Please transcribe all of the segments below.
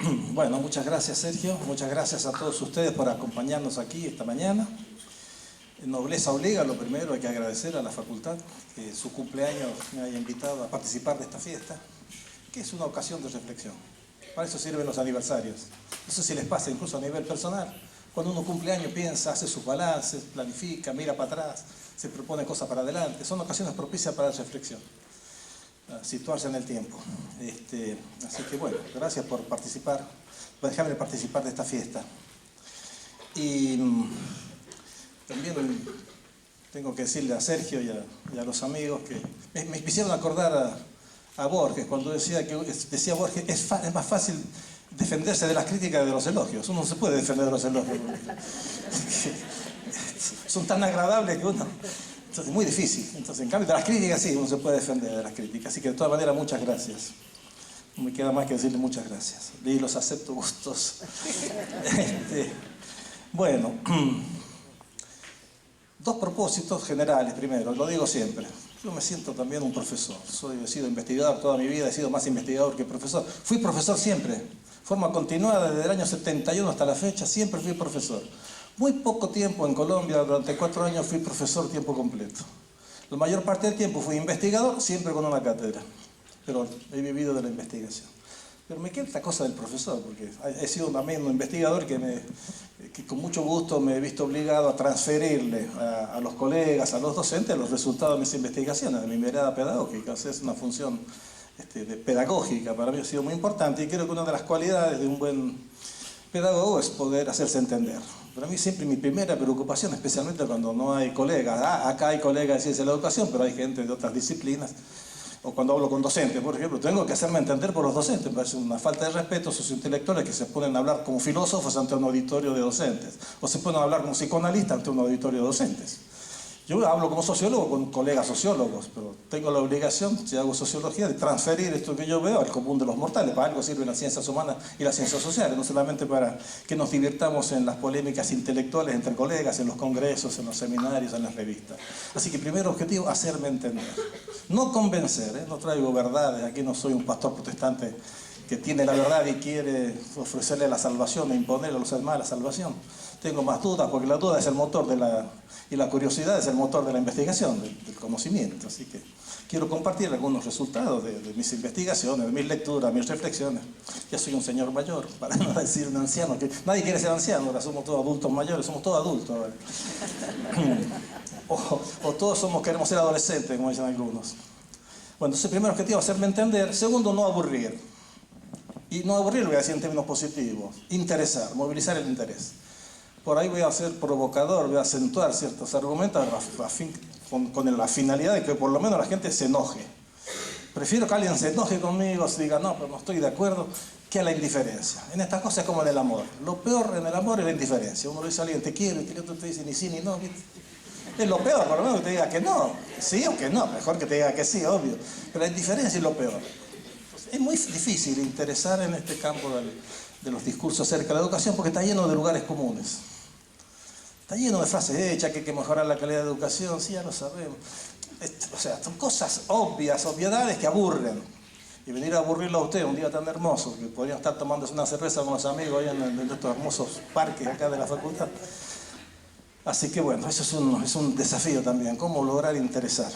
Bueno, muchas gracias Sergio, muchas gracias a todos ustedes por acompañarnos aquí esta mañana. Nobleza obliga, lo primero hay que agradecer a la facultad que su cumpleaños me haya invitado a participar de esta fiesta, que es una ocasión de reflexión. Para eso sirven los aniversarios. Eso sí les pasa incluso a nivel personal. Cuando uno cumple años piensa, hace sus balances, planifica, mira para atrás, se propone cosas para adelante. Son ocasiones propicias para la reflexión, situarse en el tiempo. Así que bueno, gracias por participar, por dejarme participar de esta fiesta. Y también tengo que decirle a Sergio y a los amigos que me hicieron acordar a Borges, cuando decía Borges, es más fácil defenderse de las críticas que de los elogios. Uno no se puede defender de los elogios, son tan agradables que uno... Entonces, es muy difícil. Entonces, en cambio, de las críticas sí, uno se puede defender de las críticas. Así que, de todas maneras, muchas gracias. No me queda más que decirle muchas gracias. Y los acepto gustos. Bueno, dos propósitos generales primero, lo digo siempre. Yo me siento también un profesor. He sido investigador toda mi vida, he sido más investigador que profesor. Fui profesor siempre, forma continuada desde el año 71 hasta la fecha, siempre fui profesor. Muy poco tiempo en Colombia, durante 4 años fui profesor tiempo completo. La mayor parte del tiempo fui investigador, siempre con una cátedra. Pero he vivido de la investigación. Pero me queda esta cosa del profesor, porque he sido también un investigador que con mucho gusto me he visto obligado a transferirle a los colegas, a los docentes, los resultados de mis investigaciones, de mi mirada pedagógica. O sea, es una función pedagógica, para mí ha sido muy importante, y creo que una de las cualidades de un buen pedagogo es poder hacerse entender. Para mí siempre mi primera preocupación, especialmente cuando no hay colegas, acá hay colegas de ciencia de la educación, pero hay gente de otras disciplinas, o cuando hablo con docentes, por ejemplo, tengo que hacerme entender por los docentes. Me parece una falta de respeto a sus intelectuales que se ponen a hablar como filósofos ante un auditorio de docentes, o se ponen a hablar como psicoanalistas ante un auditorio de docentes. Yo hablo como sociólogo con colegas sociólogos, pero tengo la obligación, si hago sociología, de transferir esto que yo veo al común de los mortales. Para algo sirven las ciencias humanas y las ciencias sociales, no solamente para que nos divirtamos en las polémicas intelectuales entre colegas, en los congresos, en los seminarios, en las revistas. Así que primer objetivo, hacerme entender. No convencer, no traigo verdades, aquí no soy un pastor protestante que tiene la verdad y quiere ofrecerle la salvación e imponerle a los demás la salvación. Tengo más dudas, porque la duda es el motor y la curiosidad es el motor de la investigación, del conocimiento. Así que quiero compartir algunos resultados de mis investigaciones, de mis lecturas, mis reflexiones. Ya soy un señor mayor, para no decir un anciano, que nadie quiere ser anciano, ahora somos todos adultos mayores, somos todos adultos ahora. O todos queremos ser adolescentes, como dicen algunos. Bueno, entonces, primer objetivo, hacerme entender. Segundo, no aburrir. Y no aburrir, lo voy a decir en términos positivos. Interesar, movilizar el interés. Por ahí voy a ser provocador, voy a acentuar ciertos argumentos con la finalidad de que por lo menos la gente se enoje. Prefiero que alguien se enoje conmigo, se diga, no, pero no estoy de acuerdo, que a la indiferencia. En estas cosas es como en el amor. Lo peor en el amor es la indiferencia. Uno le dice a alguien, te quiero, y el otro te dice ni sí ni no. Es lo peor, por lo menos que te diga que no. Sí o que no, mejor que te diga que sí, obvio. Pero la indiferencia es lo peor. Es muy difícil interesar en este campo de los discursos acerca de la educación porque está lleno de lugares comunes. Está lleno de frases hechas, que hay que mejorar la calidad de educación, sí, ya lo sabemos. O sea, son cosas obvias, obviedades que aburren. Y venir a aburrirlo a usted un día tan hermoso, que podrían estar tomándose una cerveza con los amigos allá en estos hermosos parques acá de la facultad. Así que bueno, eso es un desafío también, cómo lograr interesar.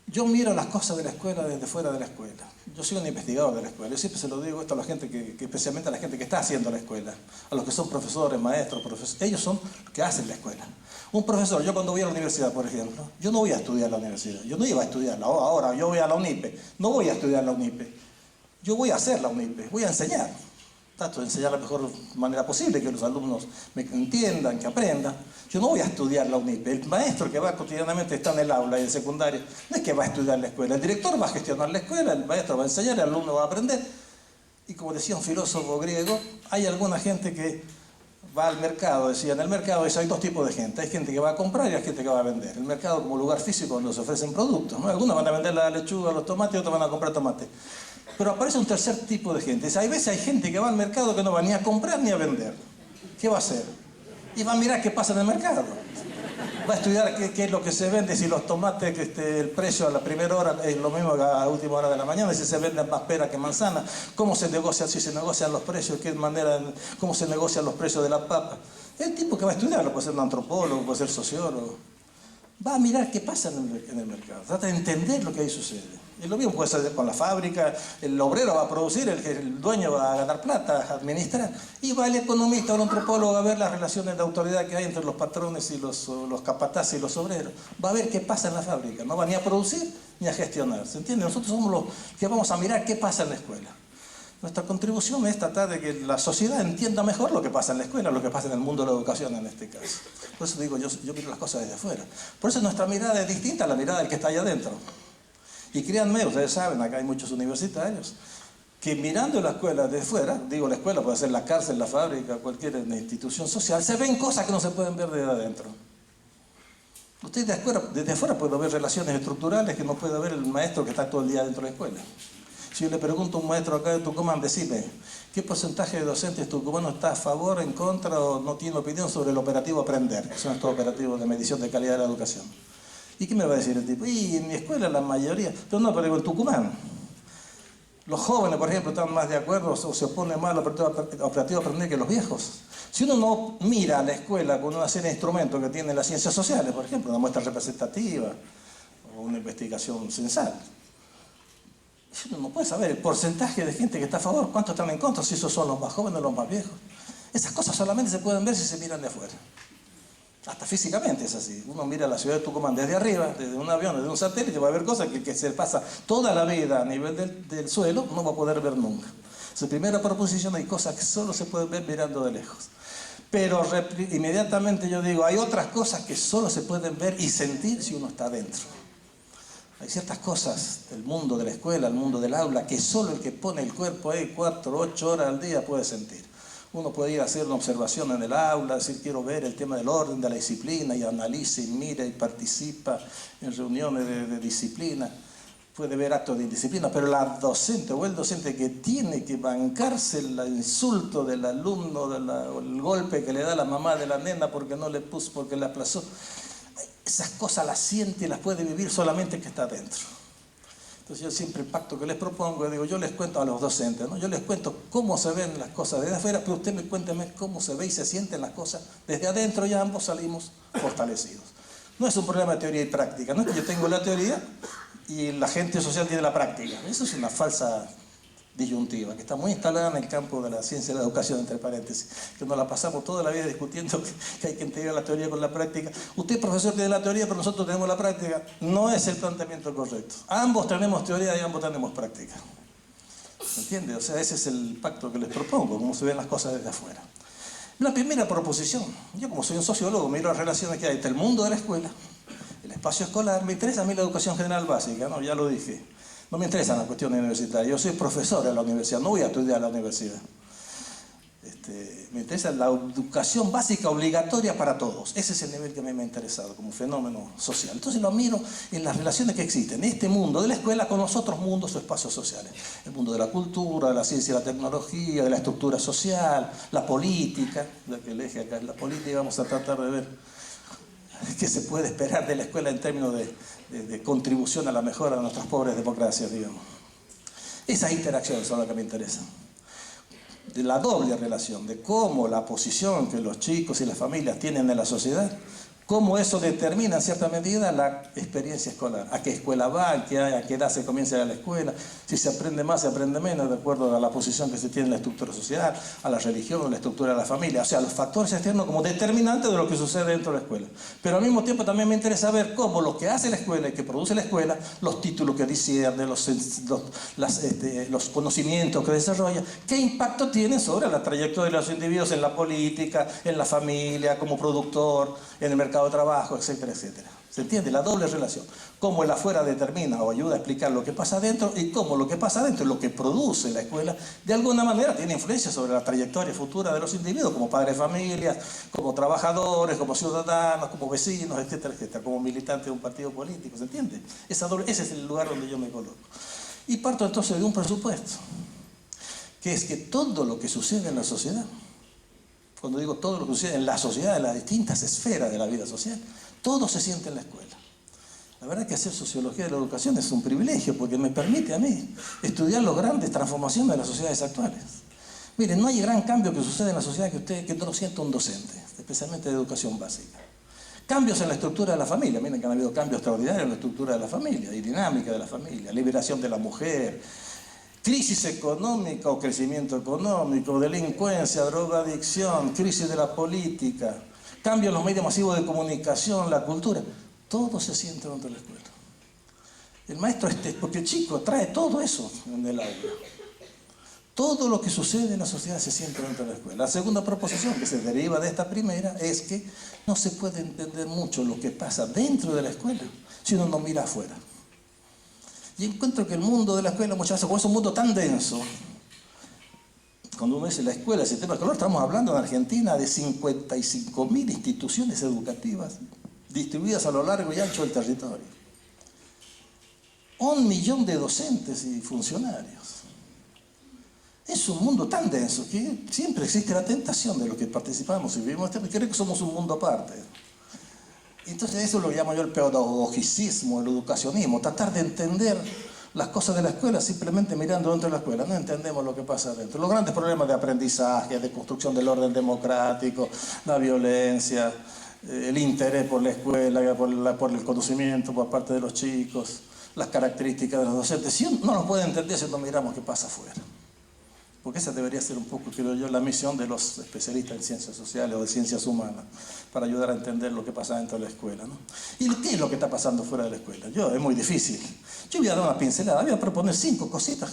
Yo miro las cosas de la escuela desde fuera de la escuela. Yo soy un investigador de la escuela. Yo siempre se lo digo esto a la gente, especialmente a la gente que está haciendo la escuela, a los que son profesores, maestros, ellos son los que hacen la escuela. Un profesor, yo cuando voy a la universidad, por ejemplo, yo no voy a estudiar la universidad, yo no iba a estudiarla, ahora yo voy a la UNIPE, no voy a estudiar la UNIPE, yo voy a hacer la UNIPE, voy a enseñar. Trato de enseñar de la mejor manera posible, que los alumnos me entiendan, que aprendan. Yo no voy a estudiar la UNIPE. El maestro que va cotidianamente está en el aula y en secundaria, no es que va a estudiar la escuela. El director va a gestionar la escuela, el maestro va a enseñar, el alumno va a aprender. Y como decía un filósofo griego, hay alguna gente que va al mercado, decía, en el mercado hay dos tipos de gente. Hay gente que va a comprar y hay gente que va a vender. El mercado como lugar físico donde se ofrecen productos, ¿no? Algunos van a vender la lechuga, los tomates, y otros van a comprar tomate. Pero aparece un tercer tipo de gente. Hay veces hay gente que va al mercado que no va ni a comprar ni a vender. ¿Qué va a hacer? Y va a mirar qué pasa en el mercado. Va a estudiar qué es lo que se vende, si los tomates, el precio a la primera hora es lo mismo que a la última hora de la mañana, si se venden más pera que manzana, cómo se negocia, si se negocian los precios, cómo se negocian los precios de la papa. El tipo que va a estudiarlo puede ser un antropólogo, puede ser sociólogo. Va a mirar qué pasa en el mercado, trata de entender lo que ahí sucede. Y lo mismo puede ser con la fábrica, el obrero va a producir, el dueño va a ganar plata, a administrar, y va el economista o el antropólogo a ver las relaciones de autoridad que hay entre los patrones y los capataces y los obreros. Va a ver qué pasa en la fábrica, no va ni a producir ni a gestionar, ¿se entiende? Nosotros somos los que vamos a mirar qué pasa en la escuela. Nuestra contribución es tratar de que la sociedad entienda mejor lo que pasa en la escuela, lo que pasa en el mundo de la educación en este caso. Por eso digo, yo miro las cosas desde afuera. Por eso nuestra mirada es distinta a la mirada del que está allá adentro. Y créanme, ustedes saben, acá hay muchos universitarios, que mirando la escuela desde fuera, digo la escuela, puede ser la cárcel, la fábrica, cualquier institución social, se ven cosas que no se pueden ver desde adentro. Usted desde afuera puede ver relaciones estructurales que no puede ver el maestro que está todo el día dentro de la escuela. Si yo le pregunto a un maestro acá de Tucumán, decime, ¿qué porcentaje de docentes tucumanos está a favor, en contra o no tiene opinión sobre el operativo Aprender, que son estos operativos de medición de calidad de la educación? ¿Y qué me va a decir el tipo? Y en mi escuela la mayoría, pero en Tucumán, los jóvenes, por ejemplo, están más de acuerdo o se oponen más al operativo Aprender que los viejos. Si uno no mira a la escuela con una serie de instrumentos que tienen las ciencias sociales, por ejemplo, una muestra representativa o una investigación censal, uno no puede saber el porcentaje de gente que está a favor, cuántos están en contra, si esos son los más jóvenes o los más viejos. Esas cosas solamente se pueden ver si se miran de afuera. Hasta físicamente es así. Uno mira la ciudad de Tucumán desde arriba, desde un avión, desde un satélite, va a ver cosas que se pasa toda la vida a nivel del suelo, no va a poder ver nunca. Su primera proposición, hay cosas que solo se pueden ver mirando de lejos. Pero inmediatamente yo digo, hay otras cosas que solo se pueden ver y sentir si uno está adentro. Hay ciertas cosas del mundo de la escuela, el mundo del aula, que solo el que pone el cuerpo ahí 4 o 8 horas al día puede sentir. Uno puede ir a hacer una observación en el aula, decir quiero ver el tema del orden, de la disciplina, y analiza y mira y participa en reuniones de disciplina. Puede ver actos de indisciplina, pero la docente o el docente que tiene que bancarse el insulto del alumno, o el golpe que le da la mamá de la nena porque no le puso, porque le aplazó, esas cosas las siente y las puede vivir solamente el que está adentro. Entonces yo siempre el pacto que les propongo, digo, yo les cuento a los docentes, ¿no? Yo les cuento cómo se ven las cosas desde afuera, pero usted me cuénteme cómo se ve y se sienten las cosas desde adentro, y ambos salimos fortalecidos. No es un problema de teoría y práctica, no es que yo tengo la teoría y la gente social tiene la práctica. Eso es una falsa disyuntiva, que está muy instalada en el campo de la ciencia y la educación, entre paréntesis, que nos la pasamos toda la vida discutiendo que hay que integrar la teoría con la práctica. Usted, profesor, tiene la teoría, pero nosotros tenemos la práctica. No es el planteamiento correcto. Ambos tenemos teoría y ambos tenemos práctica. ¿Se entiende? O sea, ese es el pacto que les propongo, cómo se ven las cosas desde afuera. La primera proposición, yo como soy un sociólogo, miro las relaciones que hay entre el mundo de la escuela, el espacio escolar. Me interesa a mí la educación general básica, ¿no? Ya lo dije. No me interesan las cuestiones universitarias. Yo soy profesor en la universidad, no voy a estudiar en la universidad. Me interesa la educación básica obligatoria para todos. Ese es el nivel que a mí me ha interesado como fenómeno social. Entonces lo miro en las relaciones que existen en este mundo de la escuela con los otros mundos o espacios sociales. El mundo de la cultura, de la ciencia y la tecnología, de la estructura social, la política, la que el eje acá es la política. Vamos a tratar de ver qué se puede esperar de la escuela en términos de contribución a la mejora de nuestras pobres democracias, digamos. Esas interacciones son las que me interesan. De la doble relación, de cómo la posición que los chicos y las familias tienen en la sociedad, cómo eso determina en cierta medida la experiencia escolar. A qué escuela va, a qué edad se comienza a ir a la escuela, si se aprende más, se aprende menos, de acuerdo a la posición que se tiene en la estructura social, a la religión, a la estructura de la familia. O sea, los factores externos como determinantes de lo que sucede dentro de la escuela. Pero al mismo tiempo también me interesa ver cómo lo que hace la escuela y que produce la escuela, los títulos que discierne, los conocimientos que desarrolla, qué impacto tienen sobre la trayectoria de los individuos en la política, en la familia, como productor, en el mercado de trabajo, etcétera, etcétera. ¿Se entiende? La doble relación. Cómo el afuera determina o ayuda a explicar lo que pasa adentro, y cómo lo que pasa adentro, lo que produce la escuela, de alguna manera tiene influencia sobre la trayectoria futura de los individuos, como padres de familias, como trabajadores, como ciudadanos, como vecinos, etcétera, etcétera, como militantes de un partido político. ¿Se entiende? Ese es el lugar donde yo me coloco. Y parto entonces de un presupuesto, que es que todo lo que sucede en la sociedad, cuando digo todo lo que sucede en la sociedad, en las distintas esferas de la vida social, Todo se siente en la escuela. La verdad que hacer sociología de la educación es un privilegio porque me permite a mí estudiar las grandes transformaciones de las sociedades actuales. Miren, no hay gran cambio que sucede en la sociedad que no lo sienta un docente, especialmente de educación básica. Cambios en la estructura de la familia. Miren que han habido cambios extraordinarios en la estructura de la familia y dinámica de la familia. Liberación de la mujer, crisis económica o crecimiento económico, delincuencia, drogadicción, crisis de la política, cambio en los medios masivos de comunicación, la cultura. Todo se siente dentro de la escuela. El maestro, porque el chico trae todo eso en el aula. Todo lo que sucede en la sociedad se siente dentro de la escuela. La segunda proposición que se deriva de esta primera es que no se puede entender mucho lo que pasa dentro de la escuela si uno no mira afuera. Y encuentro que el mundo de la escuela muchas veces, como es un mundo tan denso, cuando uno dice la escuela, el sistema escolar, estamos hablando en Argentina de 55.000 instituciones educativas distribuidas a lo largo y ancho del territorio. 1 millón de docentes y funcionarios. Es un mundo tan denso que siempre existe la tentación de los que participamos y vivimos de creer que somos un mundo aparte. Entonces eso lo llamo yo el pedagogicismo, el educacionismo, tratar de entender las cosas de la escuela simplemente mirando dentro de la escuela. No entendemos lo que pasa adentro. Los grandes problemas de aprendizaje, de construcción del orden democrático, la violencia, el interés por la escuela, por el conocimiento por parte de los chicos, las características de los docentes. Si uno no los puede entender si no miramos qué pasa afuera. Porque esa debería ser un poco, creo yo, la misión de los especialistas en ciencias sociales o de ciencias humanas, para ayudar a entender lo que pasa dentro de la escuela, ¿no? ¿Y qué es lo que está pasando fuera de la escuela? Es muy difícil. Yo voy a dar una pincelada, voy a proponer 5 cositas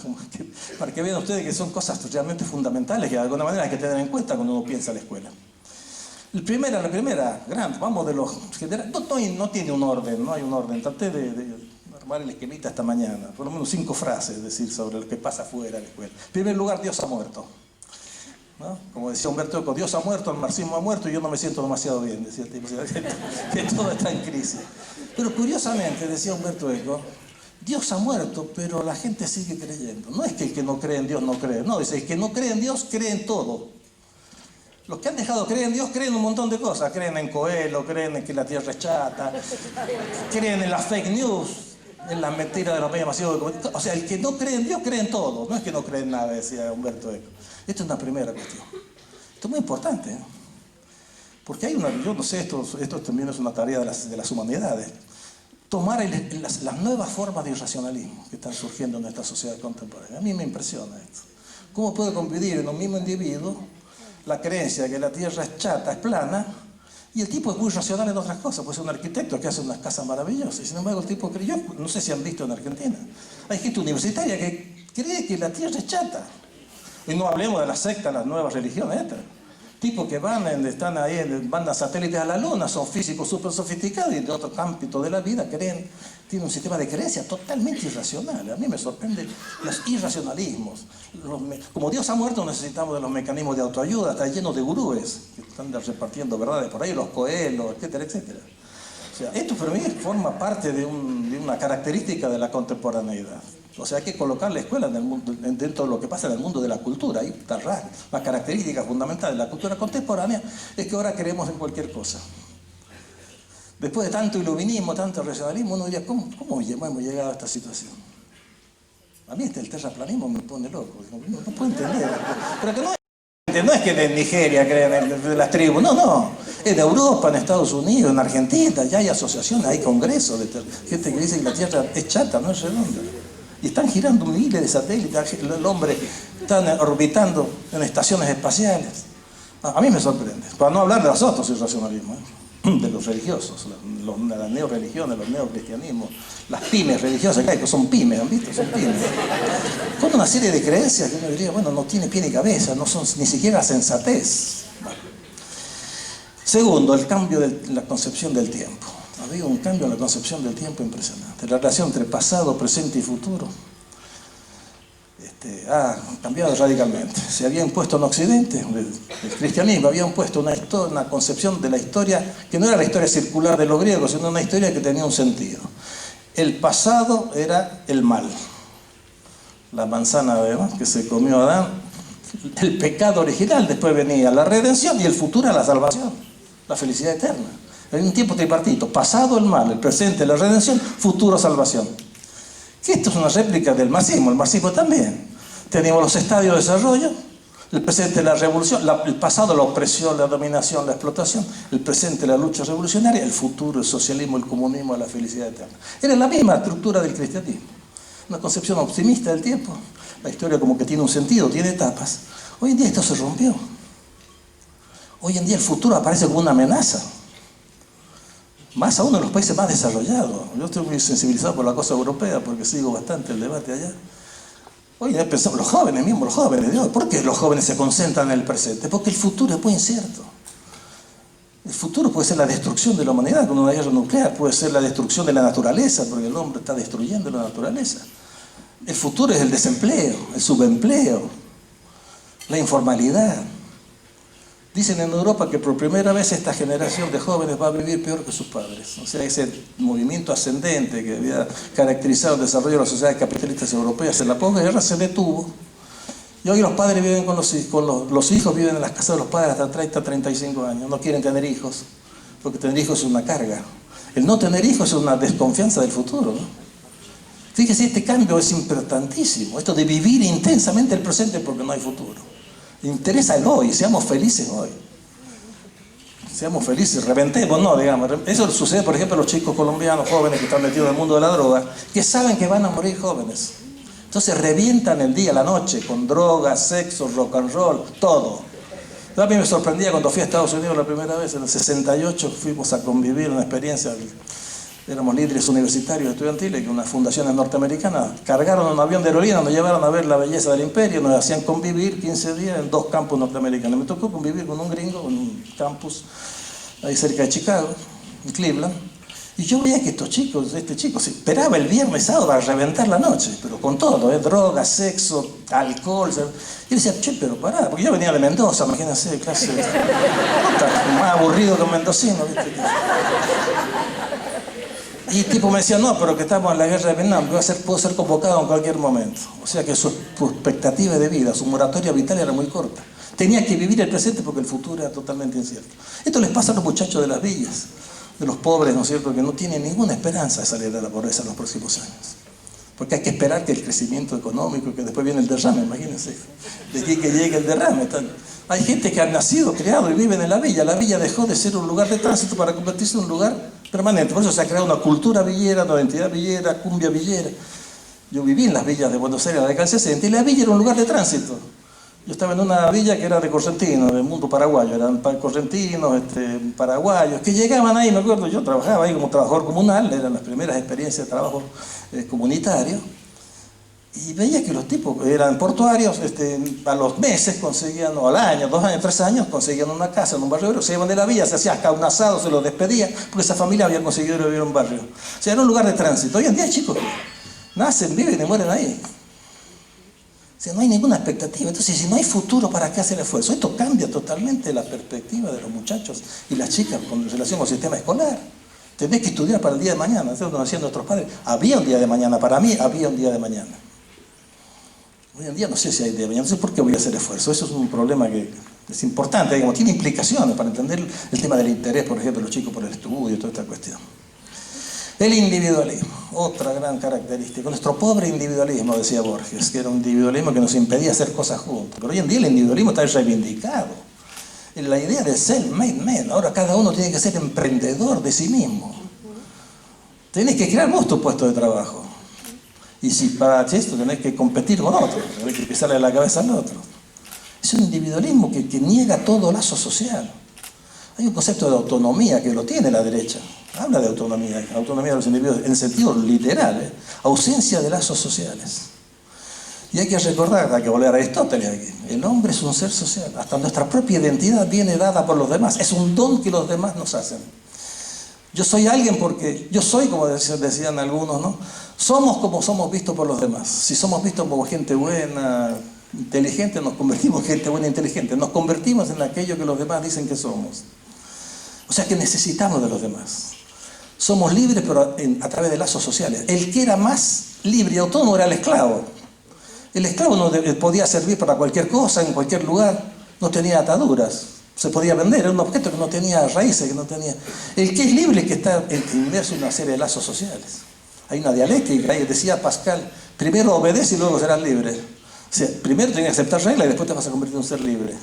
para que vean ustedes que son cosas realmente fundamentales que de alguna manera hay que tener en cuenta cuando uno piensa en la escuela. La primera, grande, vamos de los generales, no tiene un orden, no hay un orden. Traté de armar el esquemita esta mañana, por lo menos 5 frases, decir, sobre lo que pasa fuera de la escuela. En primer lugar, Dios ha muerto, ¿no? Como decía Humberto Eco, Dios ha muerto, el marxismo ha muerto y yo no me siento demasiado bien, decía el tipo, que todo está en crisis. Pero curiosamente, decía Humberto Eco, Dios ha muerto, pero la gente sigue creyendo. No es que el que no cree en Dios no cree, no, dice, el que no cree en Dios cree en todo. Los que han dejado de creer en Dios creen un montón de cosas, creen en Coelho, creen en que la tierra es chata, creen en las fake news, en las mentiras de los medios masivos de comunicación. O sea, el que no cree en Dios cree en todo, no es que no cree en nada, decía Humberto Eco. Esta es una primera cuestión. Esto es muy importante, ¿eh? Porque hay yo no sé, esto también es una tarea de las humanidades. Tomar las nuevas formas de irracionalismo que están surgiendo en esta sociedad contemporánea. A mí me impresiona esto. ¿Cómo puede convivir en un mismo individuo la creencia de que la tierra es chata, es plana, y el tipo es muy racional en otras cosas? Puede ser un arquitecto que hace unas casas maravillosas, y sin embargo el tipo creyó, no sé si han visto en Argentina, hay gente universitaria que cree que la tierra es chata. Y no hablemos de las sectas, las nuevas religiones estas. Tipos que están ahí, mandan satélites a la luna, son físicos súper sofisticados y de otro ámbito de la vida tienen un sistema de creencias totalmente irracional. A mí me sorprende los irracionalismos. Como Dios ha muerto, necesitamos de los mecanismos de autoayuda, está lleno de gurúes que están repartiendo verdades por ahí, los Coelho, etcétera, etcétera. O sea, esto para mí forma parte de una característica de la contemporaneidad. O sea, hay que colocar la escuela dentro de lo que pasa en el mundo de la cultura. Ahí está raro. La característica fundamental de la cultura contemporánea es que ahora creemos en cualquier cosa. Después de tanto iluminismo, tanto racionalismo, uno diría, ¿cómo hemos llegado a esta situación? A mí el terraplanismo me pone loco. No puedo entender. Pero que no es que en Nigeria creen en las tribus, no. En Europa, en Estados Unidos, en Argentina, ya hay asociaciones, hay congresos de gente que dice que la Tierra es chata, no es redonda. Y están girando miles de satélites, el hombre está orbitando en estaciones espaciales. A mí me sorprende, para no hablar de los otros irracionalismos, de los religiosos, las neorreligiones, los neocristianismos, las pymes religiosas, que son pymes, ¿han visto? Son pymes. Con una serie de creencias que uno diría, bueno, no tiene pie ni cabeza, no son ni siquiera sensatez. Bueno. Segundo, el cambio de la concepción del tiempo. Ha habido un cambio en la concepción del tiempo impresionante. La relación entre pasado, presente y futuro ha cambiado radicalmente. Se había impuesto en Occidente, el cristianismo había impuesto una concepción de la historia que no era la historia circular de los griegos, sino una historia que tenía un sentido. El pasado era el mal, la manzana que se comió Adán, el pecado original, después venía la redención y el futuro la salvación, la felicidad eterna. Hay un tiempo tripartito, pasado el mal, el presente la redención, futuro salvación. Que esto es una réplica del marxismo, el marxismo también. Tenemos los estadios de desarrollo, el presente la revolución, el pasado la opresión, la dominación, la explotación, el presente la lucha revolucionaria, el futuro el socialismo, el comunismo, la felicidad eterna. Era la misma estructura del cristianismo, una concepción optimista del tiempo. La historia como que tiene un sentido, tiene etapas. Hoy en día esto se rompió. Hoy en día el futuro aparece como una amenaza. Más aún en los países más desarrollados. Yo estoy muy sensibilizado por la cosa europea porque sigo bastante el debate allá. Hoy ya pensamos, los jóvenes mismos, los jóvenes de hoy, ¿por qué los jóvenes se concentran en el presente? Porque el futuro es muy incierto. El futuro puede ser la destrucción de la humanidad con una guerra nuclear, puede ser la destrucción de la naturaleza, porque el hombre está destruyendo la naturaleza. El futuro es el desempleo, el subempleo, la informalidad. Dicen en Europa que por primera vez esta generación de jóvenes va a vivir peor que sus padres. O sea, ese movimiento ascendente que había caracterizado el desarrollo de las sociedades capitalistas europeas en la posguerra se detuvo. Y hoy los padres viven con los hijos viven en las casas de los padres hasta 30, 35 años. No quieren tener hijos, porque tener hijos es una carga. El no tener hijos es una desconfianza del futuro, ¿no? Fíjese, este cambio es importantísimo. Esto de vivir intensamente el presente porque no hay futuro. Interesa el hoy, seamos felices hoy. Seamos felices, reventemos, no, digamos. Eso sucede, por ejemplo, a los chicos colombianos jóvenes que están metidos en el mundo de la droga, que saben que van a morir jóvenes. Entonces revientan el día, la noche, con drogas, sexo, rock and roll, todo. Yo a mí me sorprendía cuando fui a Estados Unidos la primera vez, en el 68, fuimos a convivir una experiencia. Éramos líderes universitarios estudiantiles, que unas fundaciones norteamericanas cargaron un avión de heroína, nos llevaron a ver la belleza del imperio, nos hacían convivir 15 días en 2 campus norteamericanos. Me tocó convivir con un gringo, en un campus ahí cerca de Chicago, en Cleveland. Y yo veía que este chico se esperaba el viernes sábado para reventar la noche, pero con todo, drogas, sexo, alcohol. Y decía, che, pero pará, porque yo venía de Mendoza, imagínense, casi más aburrido que un mendocino, ¿viste? Y tipo me decía, no, pero que estamos en la guerra de Vietnam, puedo ser convocado en cualquier momento. O sea que su expectativa de vida, su moratoria vital era muy corta. Tenía que vivir el presente porque el futuro era totalmente incierto. Esto les pasa a los muchachos de las villas, de los pobres, ¿no es cierto?, que no tienen ninguna esperanza de salir de la pobreza en los próximos años. Porque hay que esperar que el crecimiento económico, que después viene el derrame, imagínense. De aquí que llegue el derrame. Hay gente que ha nacido, criado y viven en la villa. La villa dejó de ser un lugar de tránsito para convertirse en un lugar permanente. Por eso se ha creado una cultura villera, una identidad villera, cumbia villera. Yo viví en las villas de Buenos Aires en la década del 60 y la villa era un lugar de tránsito. Yo estaba en una villa que era de correntinos, del mundo paraguayo. Eran correntinos, paraguayos, que llegaban ahí, me acuerdo, yo trabajaba ahí como trabajador comunal, eran las primeras experiencias de trabajo comunitario. Y veía que los tipos eran portuarios, a los meses conseguían, o al año, 2 años, 3 años, conseguían una casa en un barrio obrero, se iban de la villa, se hacía acá un asado, se los despedía, porque esa familia había conseguido vivir en un barrio. O sea, era un lugar de tránsito. Hoy en día hay chicos que nacen, viven y mueren ahí. O sea, no hay ninguna expectativa. Entonces, si no hay futuro, ¿para qué hacer esfuerzo? Esto cambia totalmente la perspectiva de los muchachos y las chicas con relación al sistema escolar. Tenés que estudiar para el día de mañana. Eso nos decían nuestros padres. Había un día de mañana. Para mí, había un día de mañana. Hoy en día no sé si hay día de mañana. No sé por qué voy a hacer esfuerzo. Eso es un problema que es importante. Digamos, tiene implicaciones para entender el tema del interés, por ejemplo, de los chicos por el estudio y toda esta cuestión. El individualismo, otra gran característica. Nuestro pobre individualismo, decía Borges, que era un individualismo que nos impedía hacer cosas juntos. Pero hoy en día el individualismo está reivindicado. La idea de self-made man. Ahora cada uno tiene que ser emprendedor de sí mismo. Tenés que crear vos tu puesto de trabajo. Y si para esto tenés que competir con otro, tenés que pisarle a la cabeza al otro. Es un individualismo que niega todo lazo social. Hay un concepto de autonomía que lo tiene la derecha. Habla de autonomía de los individuos en sentido literal, ausencia de lazos sociales. Y hay que recordar, hay que volver a Aristóteles aquí, el hombre es un ser social, hasta nuestra propia identidad viene dada por los demás, es un don que los demás nos hacen. Yo soy alguien porque, yo soy como decían algunos, ¿no? Somos como somos vistos por los demás. Si somos vistos como gente buena, inteligente, nos convertimos en gente buena e inteligente, nos convertimos en aquello que los demás dicen que somos. O sea que necesitamos de los demás. Somos libres, pero a través de lazos sociales. El que era más libre y autónomo era el esclavo. El esclavo no podía servir para cualquier cosa, en cualquier lugar. No tenía ataduras. Se podía vender, era un objeto que no tenía raíces, que no tenía... El que es libre es que está inmerso en una serie de lazos sociales. Hay una dialéctica, ahí decía Pascal, primero obedece y luego serás libre. O sea, primero tienes que aceptar reglas y después te vas a convertir en un ser libre.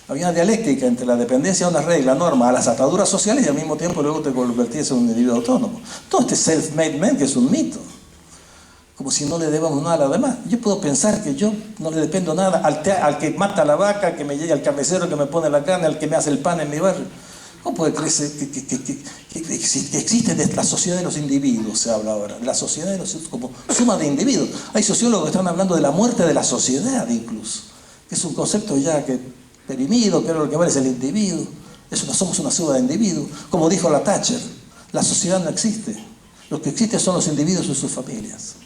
Había una dialéctica entre la dependencia de una regla, norma, a las ataduras sociales y al mismo tiempo luego te convertías en un individuo autónomo. Todo este self-made man que es un mito. Como si no le debamos nada a los demás. Yo puedo pensar que yo no le dependo nada al que mata la vaca, al que me llega, al carnicero que me pone la carne, al que me hace el pan en mi barrio. ¿Cómo puede creerse que existe la sociedad de los individuos, se habla ahora? La sociedad de los como suma de individuos. Hay sociólogos que están hablando de la muerte de la sociedad incluso. Que es un concepto ya que perimido, que lo que vale es el individuo. Somos una suma de individuos. Como dijo la Thatcher, la sociedad no existe. Lo que existe son los individuos y sus familias.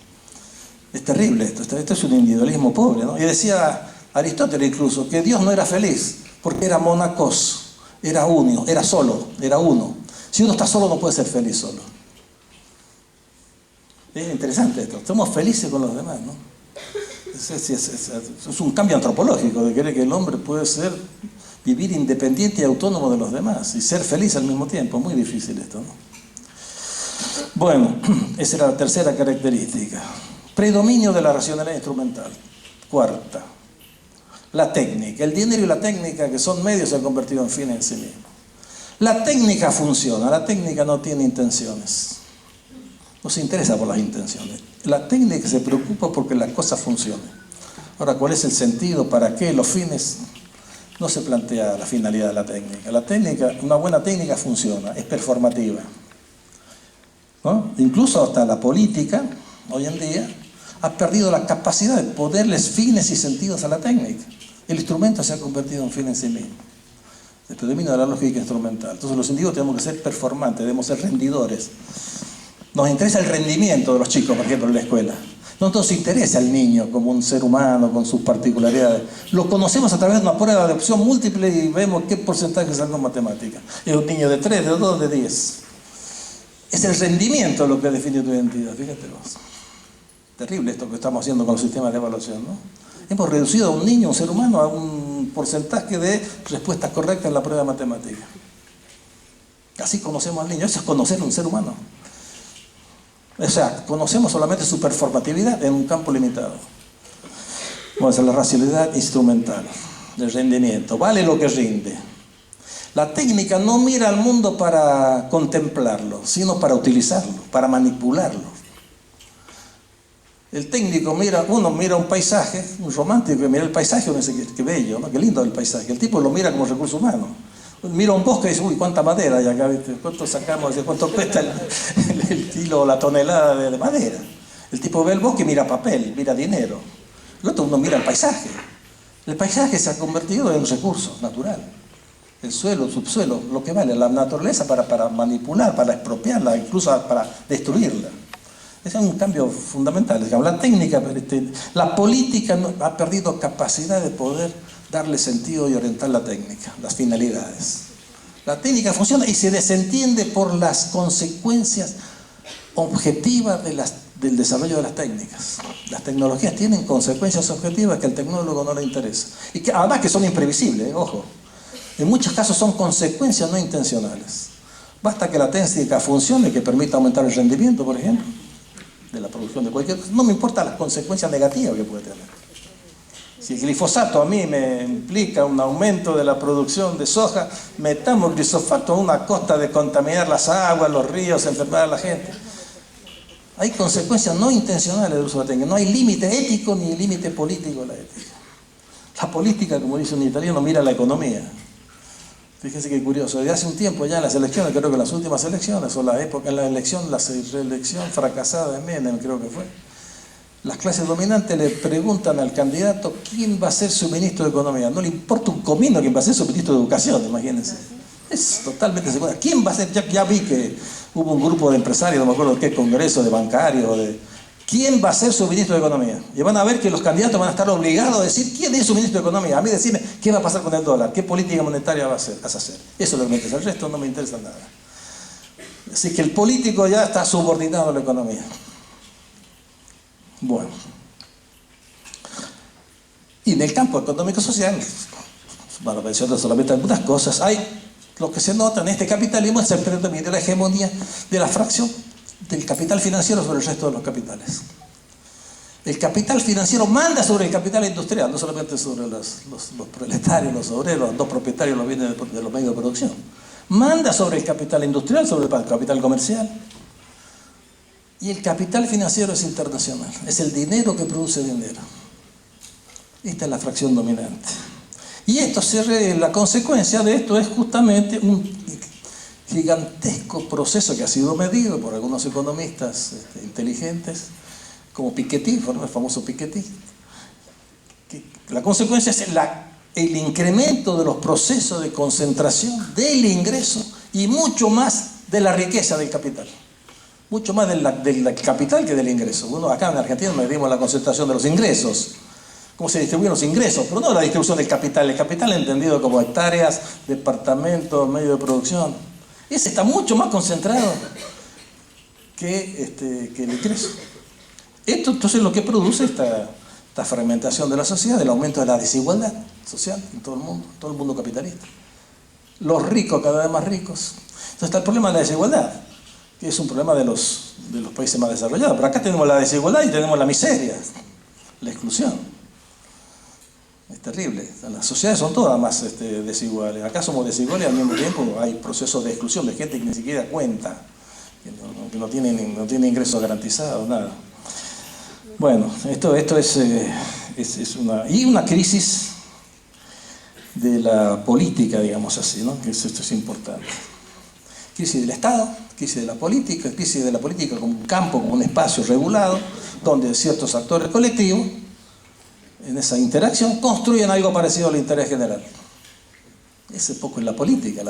Es terrible esto es un individualismo pobre, ¿no? Y decía Aristóteles incluso que Dios no era feliz porque era monacos, era uno, era solo, era uno. Si uno está solo no puede ser feliz solo. Es interesante esto, somos felices con los demás, ¿no? Es un cambio antropológico de creer que el hombre puede vivir independiente y autónomo de los demás y ser feliz al mismo tiempo. Muy difícil esto, ¿no? Bueno, esa era la tercera característica. Predominio de la racionalidad instrumental. Cuarta, la técnica. El dinero y la técnica, que son medios, se han convertido en fines en sí mismos. La técnica funciona, la técnica no tiene intenciones. No se interesa por las intenciones. La técnica se preocupa porque las cosas funcionen. Ahora, ¿cuál es el sentido? ¿Para qué? Los fines. No se plantea la finalidad de la técnica. La técnica, una buena técnica funciona, es performativa, ¿no? Incluso hasta la política, hoy en día, ha perdido la capacidad de ponerles fines y sentidos a la técnica. El instrumento se ha convertido en fin en sí mismo. El predominio de la lógica instrumental. Entonces los individuos tenemos que ser performantes, debemos ser rendidores. Nos interesa el rendimiento de los chicos, por ejemplo, en la escuela. No nos interesa el niño como un ser humano con sus particularidades. Lo conocemos a través de una prueba de opción múltiple y vemos qué porcentaje sacó en matemáticas. Es un niño de 3, de 2, de 10. Es el rendimiento lo que define tu identidad, fíjate vos. Terrible esto que estamos haciendo con los sistemas de evaluación, ¿no? Hemos reducido a un niño, a un ser humano, a un porcentaje de respuestas correctas en la prueba de matemática. Así conocemos al niño. Eso es conocer a un ser humano. O sea, conocemos solamente su performatividad en un campo limitado. Vamos a la racionalidad instrumental, el rendimiento. Vale lo que rinde. La técnica no mira al mundo para contemplarlo, sino para utilizarlo, para manipularlo. El técnico uno mira un paisaje, un romántico que mira el paisaje, uno dice qué bello, ¿no? Qué lindo el paisaje. El tipo lo mira como recurso humano. Mira un bosque y dice, uy, cuánta madera hay acá, ¿viste? ¿Cuánto sacamos? ¿Cuánto cuesta el kilo o la tonelada de madera? El tipo ve el bosque y mira papel, mira dinero. El otro uno mira el paisaje. El paisaje se ha convertido en un recurso natural. El suelo, el subsuelo, lo que vale, la naturaleza para manipular, para expropiarla, incluso para destruirla. Ese es un cambio fundamental. La técnica, la política ha perdido capacidad de poder darle sentido y orientar la técnica, las finalidades. La técnica funciona y se desentiende por las consecuencias objetivas del desarrollo de las técnicas. Las tecnologías tienen consecuencias objetivas que al tecnólogo no le interesa. Y que además que son imprevisibles, ojo. En muchos casos son consecuencias no intencionales. Basta que la técnica funcione, que permita aumentar el rendimiento, por ejemplo, de la producción de cualquier cosa. No me importan las consecuencias negativas que puede tener. Si el glifosato a mí me implica un aumento de la producción de soja, metamos glifosato a una costa de contaminar las aguas, los ríos, enfermar a la gente. Hay consecuencias no intencionales del uso de la técnica. No hay límite ético ni límite político en la ética. La política, como dice un italiano, mira la economía. Fíjense qué curioso. Desde hace un tiempo ya en las elecciones, creo que en las últimas elecciones, o la época en la reelección fracasada de Menem, creo que fue, las clases dominantes le preguntan al candidato quién va a ser su ministro de Economía. No le importa un comino quién va a ser su ministro de Educación, imagínense. Es totalmente secundario. ¿Quién va a ser? Ya vi que hubo un grupo de empresarios, no me acuerdo qué congreso, de bancarios, ¿quién va a ser su ministro de Economía? Y van a ver que los candidatos van a estar obligados a decir quién es su ministro de Economía. A mí decirme qué va a pasar con el dólar, qué política monetaria vas a hacer. Eso es lo que me interesa. El resto no me interesa nada. Así que el político ya está subordinado a la economía. Bueno. Y en el campo económico-social, bueno, menciono solamente algunas cosas. Hay lo que se nota en este capitalismo es el predominio de la hegemonía de la fracción del capital financiero sobre el resto de los capitales. El capital financiero manda sobre el capital industrial, no solamente sobre los proletarios, los obreros, los dos propietarios los bienes de los medios de producción. Manda sobre el capital industrial, sobre el capital comercial. Y el capital financiero es internacional, es el dinero que produce dinero. Esta es la fracción dominante. Y la consecuencia de esto es justamente un gigantesco proceso que ha sido medido por algunos economistas inteligentes, como Piketty, el famoso Piketty. La consecuencia es el incremento de los procesos de concentración del ingreso y mucho más de la riqueza del capital. Mucho más del capital que del ingreso. Bueno, acá en Argentina medimos la concentración de los ingresos, cómo se distribuyen los ingresos, pero no la distribución del capital. El capital entendido como hectáreas, departamentos, medios de producción. Ese está mucho más concentrado que el ingreso. Esto entonces lo que produce esta fragmentación de la sociedad, el aumento de la desigualdad social en todo el mundo capitalista. Los ricos cada vez más ricos. Entonces está el problema de la desigualdad, que es un problema de los países más desarrollados. Pero acá tenemos la desigualdad y tenemos la miseria, la exclusión. Es terrible. Las sociedades son todas más desiguales. Acá somos desiguales y al mismo tiempo hay procesos de exclusión de gente que ni siquiera cuenta, que no tiene ingresos garantizados, nada. Bueno, esto es una crisis de la política, digamos así, ¿no? Esto es importante. Crisis del Estado, crisis de la política como un campo, como un espacio regulado, donde ciertos actores colectivos, en esa interacción, construyen algo parecido al interés general. Ese poco es la política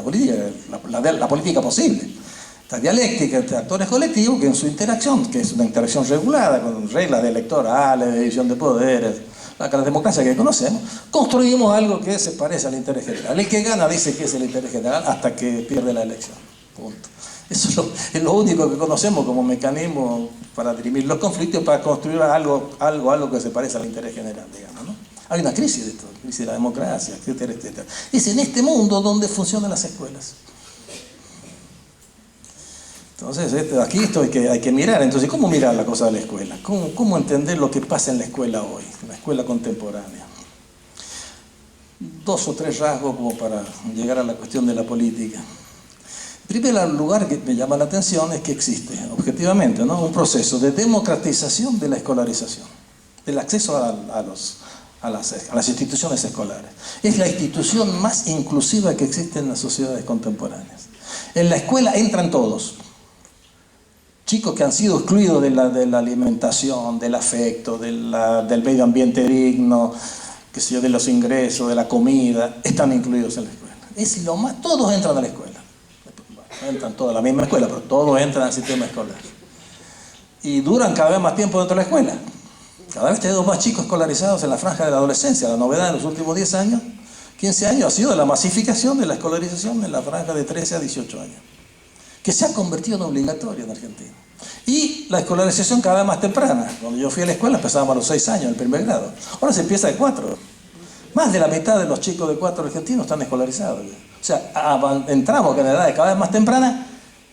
posible. Esta dialéctica entre actores colectivos que en su interacción, que es una interacción regulada, con reglas electorales, de división de poderes, la democracia que conocemos, construimos algo que se parece al interés general. El que gana dice que es el interés general hasta que pierde la elección. Punto. Eso es lo único que conocemos como mecanismo para dirimir los conflictos, para construir algo que se parece al interés general, digamos, ¿no? Hay una crisis de esto, crisis de la democracia, etcétera, etcétera. Es en este mundo donde funcionan las escuelas. Entonces, aquí esto hay que mirar. Entonces, ¿cómo mirar la cosa de la escuela? ¿Cómo entender lo que pasa en la escuela hoy, en la escuela contemporánea? 2 o 3 rasgos como para llegar a la cuestión de la política. En primer lugar, que me llama la atención es que existe, objetivamente, ¿no?, un proceso de democratización de la escolarización, del acceso a las instituciones escolares. Es la institución más inclusiva que existe en las sociedades contemporáneas. En la escuela entran todos. Chicos que han sido excluidos de la alimentación, del afecto, del medio ambiente digno, de los ingresos, de la comida, están incluidos en la escuela. Todos entran a la escuela. Entran todos a la misma escuela, pero todos entran al sistema escolar. Y duran cada vez más tiempo dentro de la escuela. Cada vez tenemos más chicos escolarizados en la franja de la adolescencia. La novedad en los últimos 10 años, 15 años, ha sido la masificación de la escolarización en la franja de 13 a 18 años, que se ha convertido en obligatoria en Argentina. Y la escolarización cada vez más temprana. Cuando yo fui a la escuela empezábamos a los 6 años, en el primer grado. Ahora se empieza de 4. Más de la mitad de los chicos de 4 argentinos están escolarizados. O sea, entramos en edades cada vez más tempranas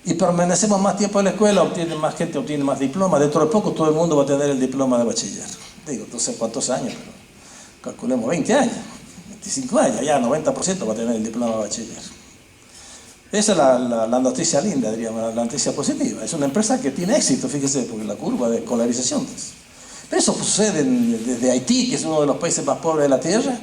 y permanecemos más tiempo en la escuela, más gente obtiene más diplomas. Dentro de poco todo el mundo va a tener el diploma de bachiller. Digo, no sé cuántos años, pero calculemos 20 años, 25 años, ya 90% va a tener el diploma de bachiller. Esa es la noticia linda, diríamos, la noticia positiva. Es una empresa que tiene éxito, fíjese, porque la curva de escolarización. Pero eso sucede desde Haití, que es uno de los países más pobres de la Tierra,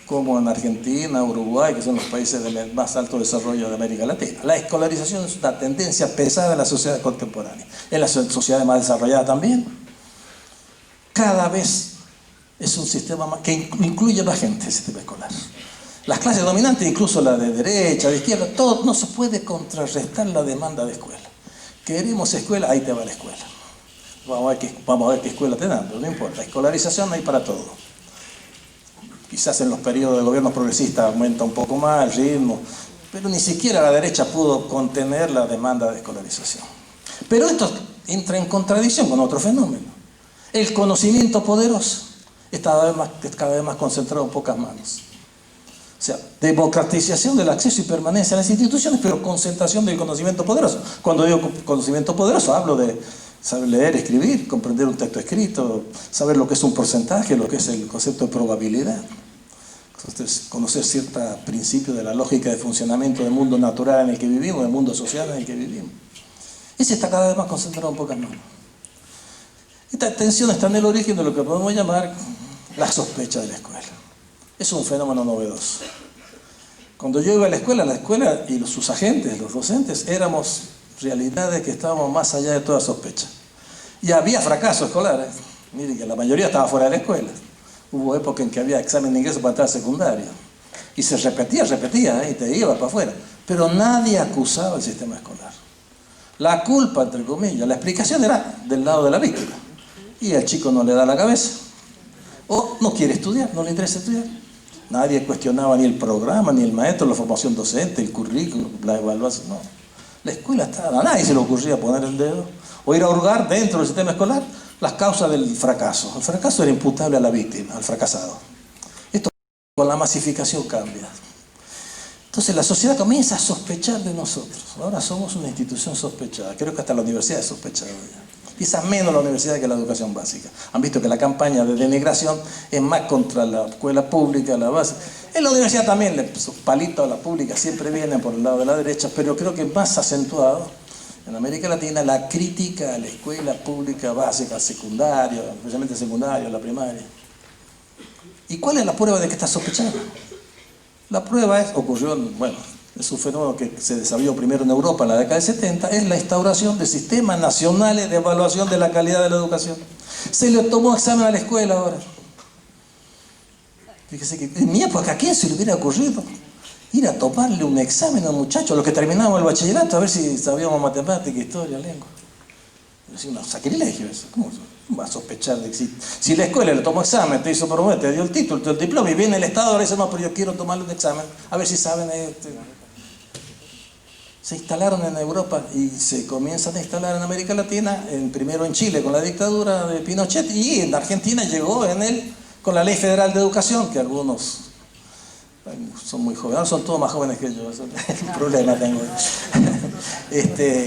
como en Argentina, Uruguay, que son los países de más alto desarrollo de América Latina. La escolarización es una tendencia pesada en la sociedad contemporánea. En las sociedades más desarrolladas también. Cada vez es un sistema que incluye a la gente, el sistema escolar. Las clases dominantes, incluso la de derecha, de izquierda, todo, no se puede contrarrestar la demanda de escuela. Queremos escuela, ahí te va la escuela. Vamos a ver qué escuela te dan, pero no importa. Escolarización hay para todo. Quizás en los periodos de gobierno progresista aumenta un poco más el ritmo, pero ni siquiera la derecha pudo contener la demanda de escolarización. Pero esto entra en contradicción con otro fenómeno. El conocimiento poderoso está cada vez más concentrado en pocas manos. O sea, democratización del acceso y permanencia en las instituciones, pero concentración del conocimiento poderoso. Cuando digo conocimiento poderoso, hablo de saber leer, escribir, comprender un texto escrito, saber lo que es un porcentaje, lo que es el concepto de probabilidad. Entonces, conocer ciertos principios de la lógica de funcionamiento del mundo natural en el que vivimos, del mundo social en el que vivimos. Ese está cada vez más concentrado en pocas manos. Esta tensión está en el origen de lo que podemos llamar la sospecha de la escuela. Es un fenómeno novedoso. Cuando yo iba a la escuela y sus agentes, los docentes, éramos realidades que estábamos más allá de toda sospecha. Y había fracaso escolar. Miren que la mayoría estaba fuera de la escuela. Hubo época en que había examen de ingreso para entrar a secundaria. Y se repetía, y te iba para afuera. Pero nadie acusaba al sistema escolar. La culpa, entre comillas, la explicación era del lado de la víctima. Y el chico no le da la cabeza. O no quiere estudiar, no le interesa estudiar. Nadie cuestionaba ni el programa, ni el maestro, la formación docente, el currículum, la evaluación, no. La escuela estaba, a nadie se le ocurría poner el dedo o ir a hurgar dentro del sistema escolar las causas del fracaso. El fracaso era imputable a la víctima, al fracasado. Esto con la masificación cambia. Entonces la sociedad comienza a sospechar de nosotros. Ahora somos una institución sospechada. Creo que hasta la universidad es sospechada ya. Quizás menos la universidad que la educación básica. Han visto que la campaña de denigración es más contra la escuela pública, la base. En la universidad también, sus palitos a la pública siempre vienen por el lado de la derecha, pero creo que más acentuado en América Latina la crítica a la escuela pública básica, secundaria, especialmente secundaria, la primaria. ¿Y cuál es la prueba de que está sospechado? La prueba es un fenómeno que se desarrolló primero en Europa en la década de 70, es la instauración de sistemas nacionales de evaluación de la calidad de la educación. Se le tomó examen a la escuela ahora. Fíjese que en mi época, ¿a quién se le hubiera ocurrido ir a tomarle un examen a un muchacho, a los que terminábamos el bachillerato, a ver si sabíamos matemática, historia, lengua? Es un sacrilegio eso. ¿Cómo va a sospechar de que si la escuela le tomó examen, te hizo promover, te dio el título, te dio el diploma, y viene el Estado ahora y dice, no, pero yo quiero tomarle un examen, a ver si saben Se instalaron en Europa y se comienzan a instalar en América Latina, primero en Chile con la dictadura de Pinochet, y en Argentina llegó con la Ley Federal de Educación, que algunos son muy jóvenes, son todos más jóvenes que yo, es un problema tengo.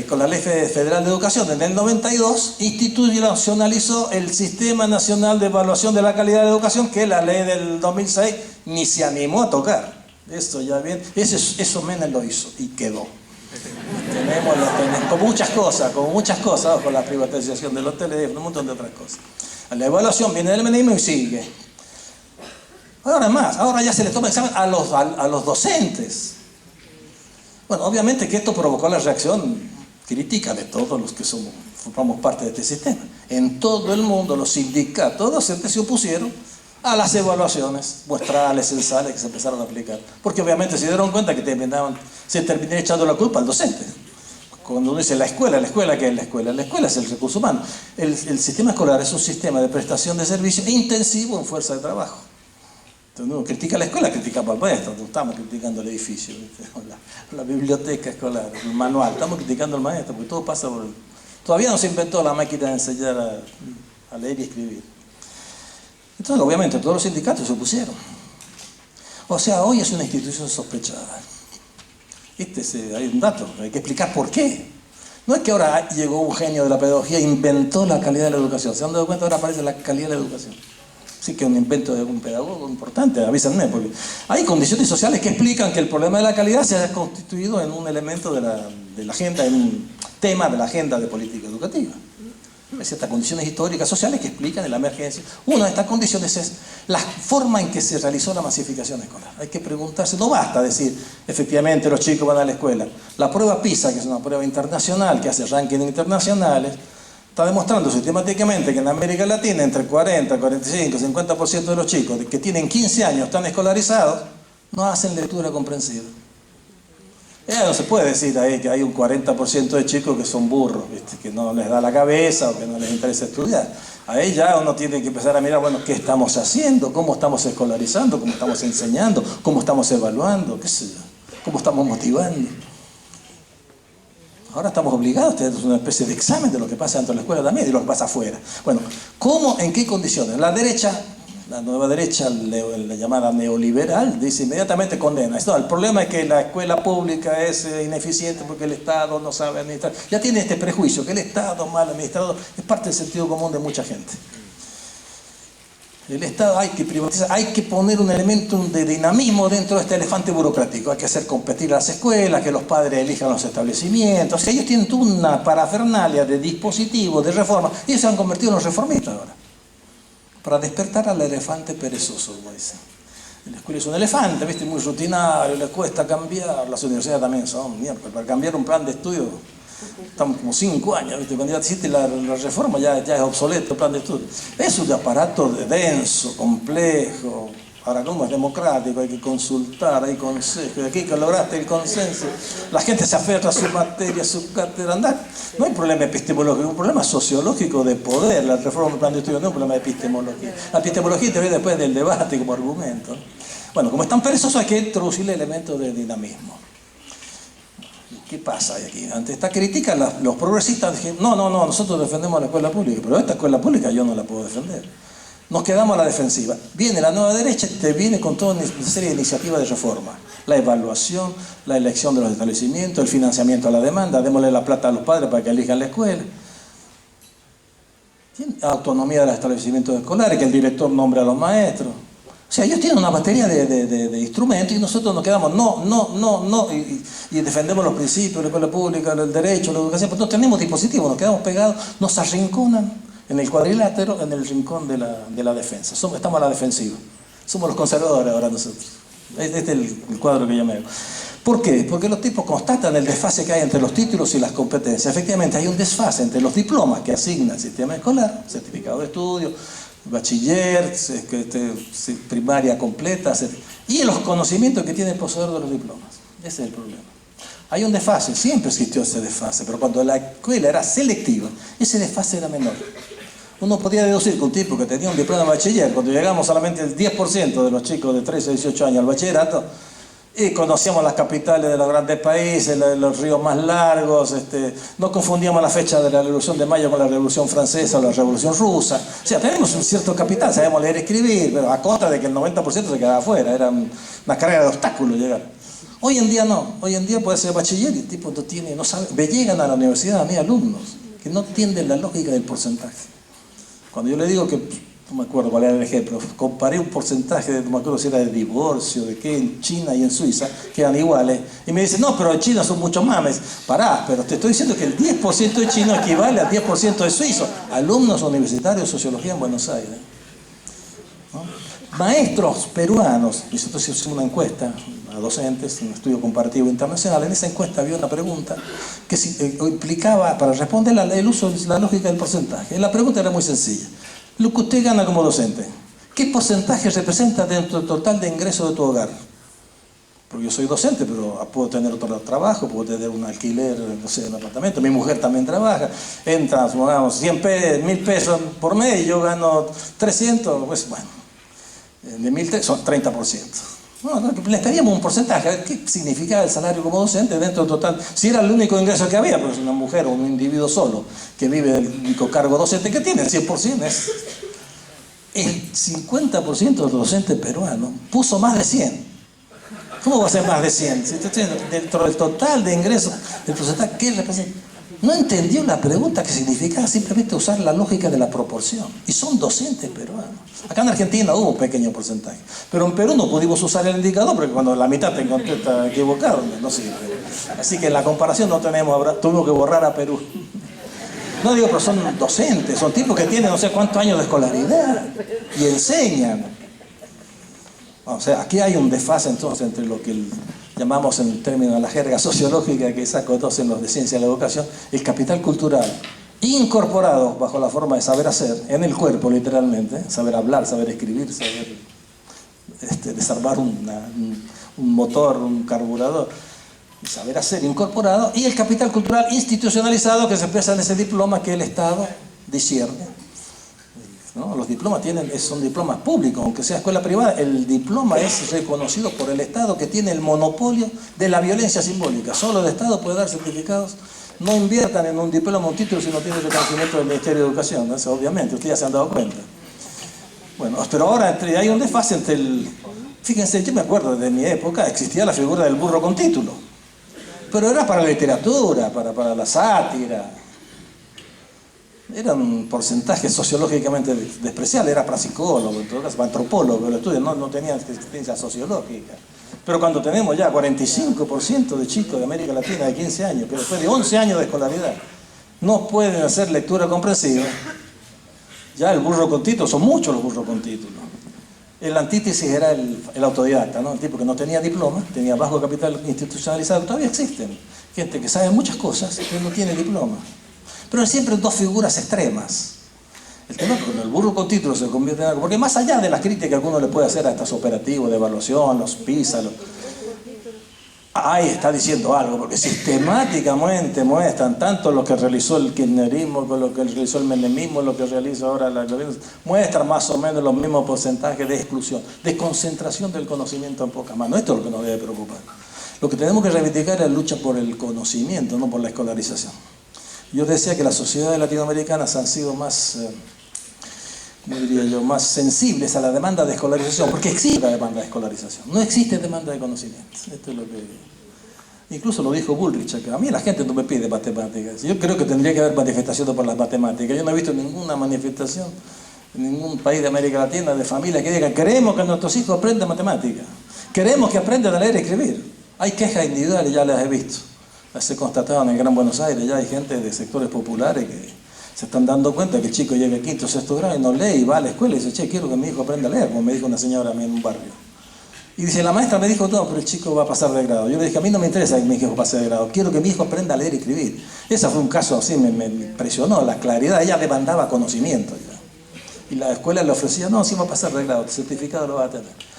Con la Ley Federal de Educación, en el 92, institucionalizó el Sistema Nacional de Evaluación de la Calidad de Educación, que la ley del 2006 ni se animó a tocar. Eso ya bien, eso Menem lo hizo y quedó. Tenemos con muchas cosas, con la privatización de los teléfonos, un montón de otras cosas. La evaluación viene del menemismo y sigue. Ahora ya se le toma examen a los docentes. Bueno, obviamente que esto provocó la reacción crítica de todos los que formamos parte de este sistema. En todo el mundo, los sindicatos docentes se opusieron a las evaluaciones muestrales, censales que se empezaron a aplicar. Porque obviamente se dieron cuenta que se terminó echando la culpa al docente. Cuando uno dice la escuela, ¿qué es la escuela? La escuela es el recurso humano. El sistema escolar es un sistema de prestación de servicio intensivo en fuerza de trabajo. Entonces uno critica la escuela, criticamos al maestro, no estamos criticando el edificio, la biblioteca escolar, el manual, estamos criticando al maestro, porque todo pasa por... Todavía no se inventó la máquina de enseñar a leer y escribir. Entonces, obviamente, todos los sindicatos se opusieron. O sea, hoy es una institución sospechada. Hay un dato, hay que explicar por qué. No es que ahora llegó un genio de la pedagogía e inventó la calidad de la educación. ¿Se han dado cuenta? Ahora aparece la calidad de la educación. Sí que es un invento de algún pedagogo importante, avísenme, porque hay condiciones sociales que explican que el problema de la calidad se haya constituido en un elemento de la agenda, en un tema de la agenda de política educativa. Hay ciertas condiciones históricas, sociales que explican la emergencia. Una de estas condiciones es la forma en que se realizó la masificación escolar. Hay que preguntarse, no basta decir, efectivamente los chicos van a la escuela. La prueba PISA, que es una prueba internacional, que hace rankings internacionales, está demostrando sistemáticamente que en América Latina entre 40, 45, 50% de los chicos que tienen 15 años están escolarizados, no hacen lectura comprensiva. Ya no se puede decir ahí que hay un 40% de chicos que son burros, ¿viste? Que no les da la cabeza o que no les interesa estudiar. Ahí ya uno tiene que empezar a mirar, bueno, ¿qué estamos haciendo? ¿Cómo estamos escolarizando? ¿Cómo estamos enseñando? ¿Cómo estamos evaluando? ¿Qué sé yo? ¿Cómo estamos motivando? Ahora estamos obligados a tener una especie de examen de lo que pasa dentro de la escuela también y de lo que pasa afuera. Bueno, ¿cómo, en qué condiciones? La derecha, La nueva derecha, la llamada neoliberal, dice inmediatamente condena. No, el problema es que la escuela pública es ineficiente porque el Estado no sabe administrar. Ya tiene este prejuicio, que el Estado mal administrado es parte del sentido común de mucha gente. El Estado hay que privatizar, hay que poner un elemento de dinamismo dentro de este elefante burocrático. Hay que hacer competir las escuelas, que los padres elijan los establecimientos. Ellos tienen toda una parafernalia de dispositivos, de reformas. Y ellos se han convertido en los reformistas ahora. Para despertar al elefante perezoso, como dicen. La escuela es un elefante, ¿viste? Muy rutinario, le cuesta cambiar. Las universidades también son, mierda, para cambiar un plan de estudio, estamos como 5 años, ¿viste? Cuando ya existe la reforma ya es obsoleto el plan de estudio. Es un aparato denso, complejo. Ahora, como es democrático, hay que consultar, hay consejos, aquí que lograste el consenso, la gente se aferra a su materia, a su cátedra, andar. No hay problema epistemológico, un problema sociológico de poder. La reforma del plan de estudio no es un problema de epistemología. La epistemología te ve después del debate como argumento. Bueno, como es tan perezoso, hay que introducirle elementos de dinamismo. ¿Qué pasa aquí? Ante esta crítica, los progresistas dijeron, no, nosotros defendemos la escuela pública, pero esta escuela pública yo no la puedo defender. Nos quedamos a la defensiva. Viene la nueva derecha y te viene con toda una serie de iniciativas de reforma. La evaluación, la elección de los establecimientos, el financiamiento a la demanda, démosle la plata a los padres para que elijan la escuela. Autonomía de los establecimientos escolares, que el director nombre a los maestros. O sea, ellos tienen una batería de instrumentos y nosotros nos quedamos no, y defendemos los principios, la escuela pública, el derecho, la educación, pero no tenemos dispositivos, nos quedamos pegados, nos arrinconan en el cuadrilátero, en el rincón de la defensa. Estamos a la defensiva. Somos los conservadores ahora nosotros. Este es el cuadro que yo me veo. ¿Por qué? Porque los tipos constatan el desfase que hay entre los títulos y las competencias. Efectivamente, hay un desfase entre los diplomas que asigna el sistema escolar, certificado de estudio, bachiller, primaria completa, y los conocimientos que tiene el poseedor de los diplomas. Ese es el problema. Hay un desfase, siempre existió ese desfase, pero cuando la escuela era selectiva, ese desfase era menor. Uno podía deducir que un tipo que tenía un diploma de bachiller, cuando llegamos solamente el 10% de los chicos de 13 a 18 años al bachillerato, y conocíamos las capitales de los grandes países, los ríos más largos, no confundíamos la fecha de la Revolución de Mayo con la Revolución Francesa o la Revolución Rusa. O sea, tenemos un cierto capital, sabemos leer y escribir, pero a costa de que el 90% se quedaba afuera, era una carrera de obstáculos llegar. Hoy en día no, hoy en día puede ser bachiller y el tipo no sabe, me llegan a la universidad a mí alumnos que no entienden la lógica del porcentaje. Cuando yo le digo que, no me acuerdo cuál era el ejemplo, comparé un porcentaje, no me acuerdo si era de divorcio, de qué, en China y en Suiza, que eran iguales, y me dice, no, pero en China son mucho mames. Pará, pero te estoy diciendo que el 10% de chino equivale al 10% de suizo. Alumnos universitarios de sociología en Buenos Aires. ¿No? Maestros peruanos, nosotros hicimos una encuesta a docentes, un estudio comparativo internacional. En esa encuesta había una pregunta que implicaba, para responder el uso de la lógica del porcentaje. La pregunta era muy sencilla. Lo que usted gana como docente, ¿qué porcentaje representa dentro del total de ingresos de tu hogar? Porque yo soy docente, pero puedo tener otro trabajo, puedo tener un alquiler, no sé, un apartamento. Mi mujer también trabaja. Entra, supongamos, 100 pesos, 1000 pesos por mes y yo gano 300, pues bueno, de 1000 son 30%. No, les pedíamos un porcentaje, a ver qué significaba el salario como docente dentro del total. Si era el único ingreso que había, porque es una mujer o un individuo solo que vive del único cargo docente que tiene, el 100%. El 50% de los docentes peruanos puso más de 100. ¿Cómo va a ser más de 100? Si dentro del total de ingresos, el porcentaje, ¿qué representa? No entendió la pregunta, que significaba simplemente usar la lógica de la proporción. Y son docentes peruanos. Acá en Argentina hubo un pequeño porcentaje. Pero en Perú no pudimos usar el indicador porque cuando la mitad te encontré está equivocado, no sirve. Así que en la comparación no tuvimos que borrar a Perú. No digo, pero son docentes, son tipos que tienen no sé cuántos años de escolaridad y enseñan. O sea, aquí hay un desfase entonces entre lo que llamamos en términos de la jerga sociológica que saco todos en los de ciencia de la educación, el capital cultural, incorporado bajo la forma de saber hacer, en el cuerpo literalmente, saber hablar, saber escribir, saber desarmar un motor, un carburador, saber hacer incorporado, y el capital cultural institucionalizado que se expresa en ese diploma que el Estado discierne. ¿No? Los diplomas son diplomas públicos, aunque sea escuela privada, el diploma es reconocido por el Estado, que tiene el monopolio de la violencia simbólica. Solo el Estado puede dar certificados. No inviertan en un diploma, un título, si no tiene reconocimiento del Ministerio de Educación, ¿no? Eso, obviamente, ustedes ya se han dado cuenta. Bueno, pero ahora hay un desfase entre el... Fíjense, yo me acuerdo de mi época, existía la figura del burro con título. Pero era para la literatura, para la sátira. Era un porcentaje sociológicamente despreciable, era para psicólogo, en todo caso, para antropólogo, el estudio no tenía existencia sociológica. Pero cuando tenemos ya 45% de chicos de América Latina de 15 años, que después de 11 años de escolaridad no pueden hacer lectura comprensiva, ya el burro con título, son muchos los burros con título. El antítesis era el autodidacta, ¿no? El tipo que no tenía diploma, tenía bajo capital institucionalizado. Todavía existen gente que sabe muchas cosas y que no tiene diploma. Pero hay siempre dos figuras extremas. El tema es que cuando el burro con título se convierte en algo, porque más allá de las críticas que uno le puede hacer a estos operativos de evaluación, los PISA, ahí está diciendo algo, porque sistemáticamente muestran tanto lo que realizó el kirchnerismo, con lo que realizó el menemismo, lo que realiza ahora la gobierno, muestran más o menos los mismos porcentajes de exclusión, de concentración del conocimiento en pocas manos. Esto es lo que nos debe preocupar. Lo que tenemos que reivindicar es la lucha por el conocimiento, no por la escolarización. Yo decía que las sociedades latinoamericanas han sido más, ¿cómo diría yo?, más sensibles a la demanda de escolarización, porque existe la demanda de escolarización, no existe demanda de conocimiento. Esto es lo que... Incluso lo dijo Bullrich acá. A mí la gente no me pide matemáticas. Yo creo que tendría que haber manifestaciones por las matemáticas. Yo no he visto ninguna manifestación en ningún país de América Latina de familia que digan: queremos que nuestros hijos aprendan matemáticas, queremos que aprendan a leer y escribir. Hay quejas individuales, ya las he visto. Se constataron en Gran Buenos Aires, ya hay gente de sectores populares que se están dando cuenta que el chico llega a quinto o sexto grado y no lee y va a la escuela y dice: che, quiero que mi hijo aprenda a leer, como me dijo una señora a mí en un barrio. Y dice, la maestra me dijo: no, pero el chico va a pasar de grado. Yo le dije: a mí no me interesa que mi hijo pase de grado, quiero que mi hijo aprenda a leer y escribir. Ese fue un caso así, me impresionó la claridad. Ella demandaba conocimiento ya. Y la escuela le ofrecía: no, sí va a pasar de grado, tu certificado lo va a tener.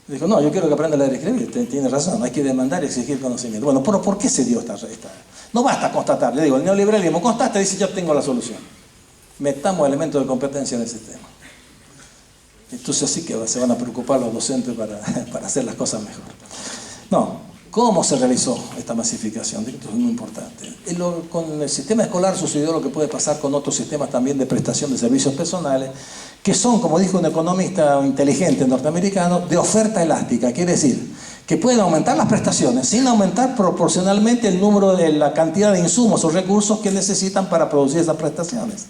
Dijo: no, yo quiero que aprenda a leer y escribir. Tiene razón, hay que demandar y exigir conocimiento. Bueno, pero ¿por qué se dio esta? No basta constatar. Le digo, el neoliberalismo constata y dice: yo tengo la solución. Metamos elementos de competencia en el sistema. Entonces sí que se van a preocupar los docentes para hacer las cosas mejor. No, ¿cómo se realizó esta masificación? Esto es muy importante. Con el sistema escolar sucedió lo que puede pasar con otros sistemas también de prestación de servicios personales, que son, como dijo un economista inteligente norteamericano, de oferta elástica. Quiere decir que pueden aumentar las prestaciones sin aumentar proporcionalmente el número de la cantidad de insumos o recursos que necesitan para producir esas prestaciones.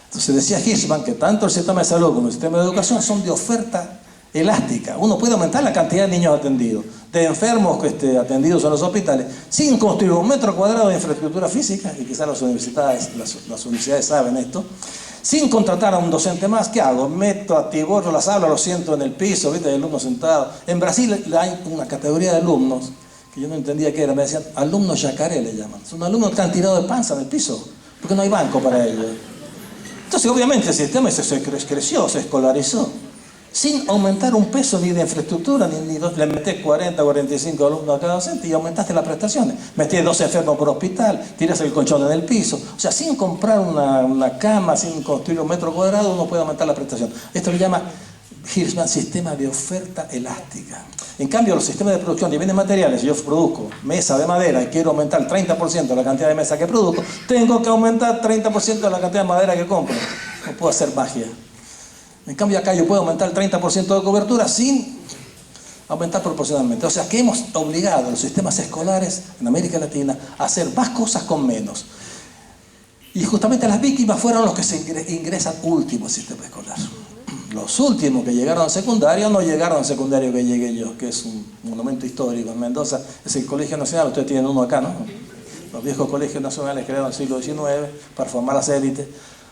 Entonces decía Hirschman que tanto el sistema de salud como el sistema de educación son de oferta elástica. Uno puede aumentar la cantidad de niños atendidos, de enfermos atendidos en los hospitales, sin construir un metro cuadrado de infraestructura física, y quizás las universidades saben esto, sin contratar a un docente más. ¿Qué hago? Meto, atiborro las aulas, los siento en el piso, ¿viste? Hay alumnos sentados. En Brasil hay una categoría de alumnos que yo no entendía qué era, me decían alumnos yacaré, le llaman. Son alumnos que han tirado de panza en el piso, porque no hay banco para ellos. Entonces, obviamente, el sistema se creció, se escolarizó, sin aumentar un peso ni de infraestructura, ni le metés 40, 45 alumnos a cada docente y aumentaste las prestaciones. Metés 12 enfermos por hospital, tiras el colchón en el piso. O sea, sin comprar una cama, sin construir un metro cuadrado, uno puede aumentar la prestación. Esto le llama Hirschman sistema de oferta elástica. En cambio, los sistemas de producción de bienes materiales, si yo produzco mesa de madera y quiero aumentar el 30% de la cantidad de mesa que produzco, tengo que aumentar 30% de la cantidad de madera que compro. No puedo hacer magia. En cambio, acá yo puedo aumentar el 30% de cobertura sin aumentar proporcionalmente. O sea, que hemos obligado a los sistemas escolares en América Latina a hacer más cosas con menos. Y justamente las víctimas fueron los que se ingresan último al sistema escolar. Los últimos que llegaron al secundario no llegaron al secundario que llegué yo, que es un monumento histórico en Mendoza. Es el Colegio Nacional, ustedes tienen uno acá, ¿no? Los viejos colegios nacionales creados en el siglo XIX para formar las élites.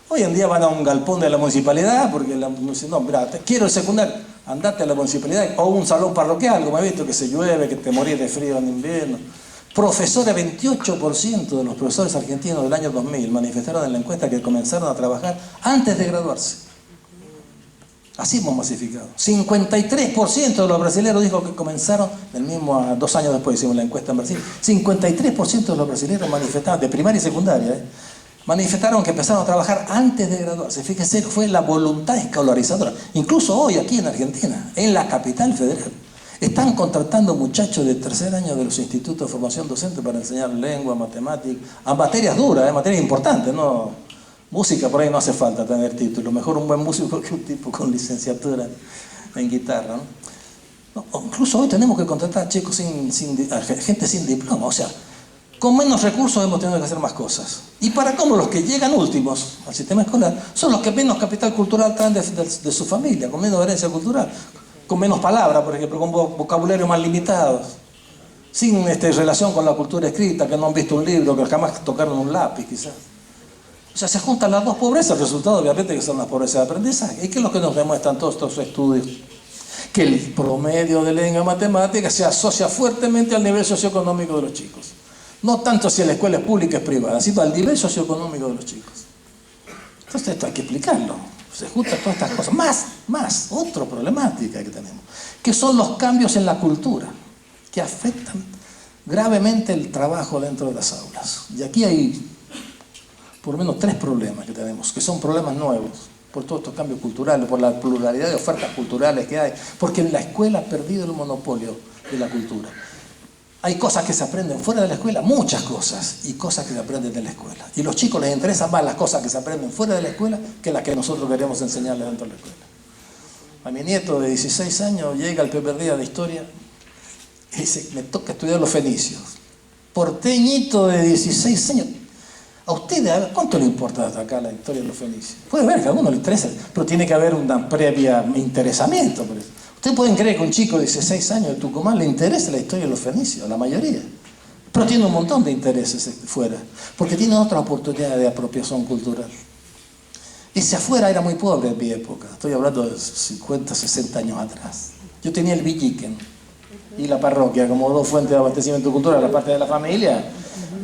Hoy en día van a un galpón de la municipalidad porque dicen: no, mira, quiero el secundario, andate a la municipalidad, o un salón parroquial, como he visto, que se llueve, que te morís de frío en invierno. Profesores, 28% de los profesores argentinos del año 2000 manifestaron en la encuesta que comenzaron a trabajar antes de graduarse. Así hemos masificado. 53% de los brasileños dijo que comenzaron, 2 años después hicimos la encuesta en Brasil, 53% de los brasileños manifestaron, de primaria y secundaria, manifestaron que empezaron a trabajar antes de graduarse. Fíjense, fue la voluntad escolarizadora. Incluso hoy aquí en Argentina, en la capital federal, están contratando muchachos de tercer año de los institutos de formación docente para enseñar lengua, matemáticas, a materias duras, materias importantes, no Música por ahí no hace falta tener título, mejor un buen músico que un tipo con licenciatura en guitarra, ¿no? No, incluso hoy tenemos que contratar chicos gente sin diploma, o sea, con menos recursos hemos tenido que hacer más cosas. Y para cómo los que llegan últimos al sistema escolar son los que menos capital cultural traen de su familia, con menos herencia cultural, con menos palabras, por ejemplo, con vocabulario más limitado, sin relación con la cultura escrita, que no han visto un libro, que jamás tocaron un lápiz quizás. O sea, se juntan las dos pobrezas, el resultado obviamente que son las pobrezas de aprendizaje. ¿Y qué es lo que nos demuestran todos estos estudios? Que el promedio de lengua matemática se asocia fuertemente al nivel socioeconómico de los chicos. No tanto si la escuela es pública o es privada, sino al nivel socioeconómico de los chicos. Entonces esto hay que explicarlo. Se juntan todas estas cosas. Más, otra problemática que tenemos, que son los cambios en la cultura, que afectan gravemente el trabajo dentro de las aulas. Y aquí hay por lo menos 3 problemas que tenemos, que son problemas nuevos, por todos estos cambios culturales, por la pluralidad de ofertas culturales que hay, porque la escuela ha perdido el monopolio de la cultura. Hay cosas que se aprenden fuera de la escuela, muchas cosas, y cosas que se aprenden de la escuela. Y a los chicos les interesan más las cosas que se aprenden fuera de la escuela que las que nosotros queremos enseñarles dentro de la escuela. A mi nieto de 16 años llega el primer día de historia y dice, me toca estudiar los fenicios. Porteñito de 16 años. A usted, ¿cuánto le importa acá la historia de los fenicios? Puede ver que a uno le interesa, pero tiene que haber una previa interesamiento por eso. Ustedes pueden creer que un chico de 16 años de Tucumán le interesa la historia de los fenicios, la mayoría. Pero tiene un montón de intereses fuera, porque tiene otra oportunidad de apropiación cultural. Ese afuera era muy pobre en mi época, estoy hablando de 50, 60 años atrás. Yo tenía el Villiquen y la parroquia como 2 fuentes de abastecimiento cultural, la parte de la familia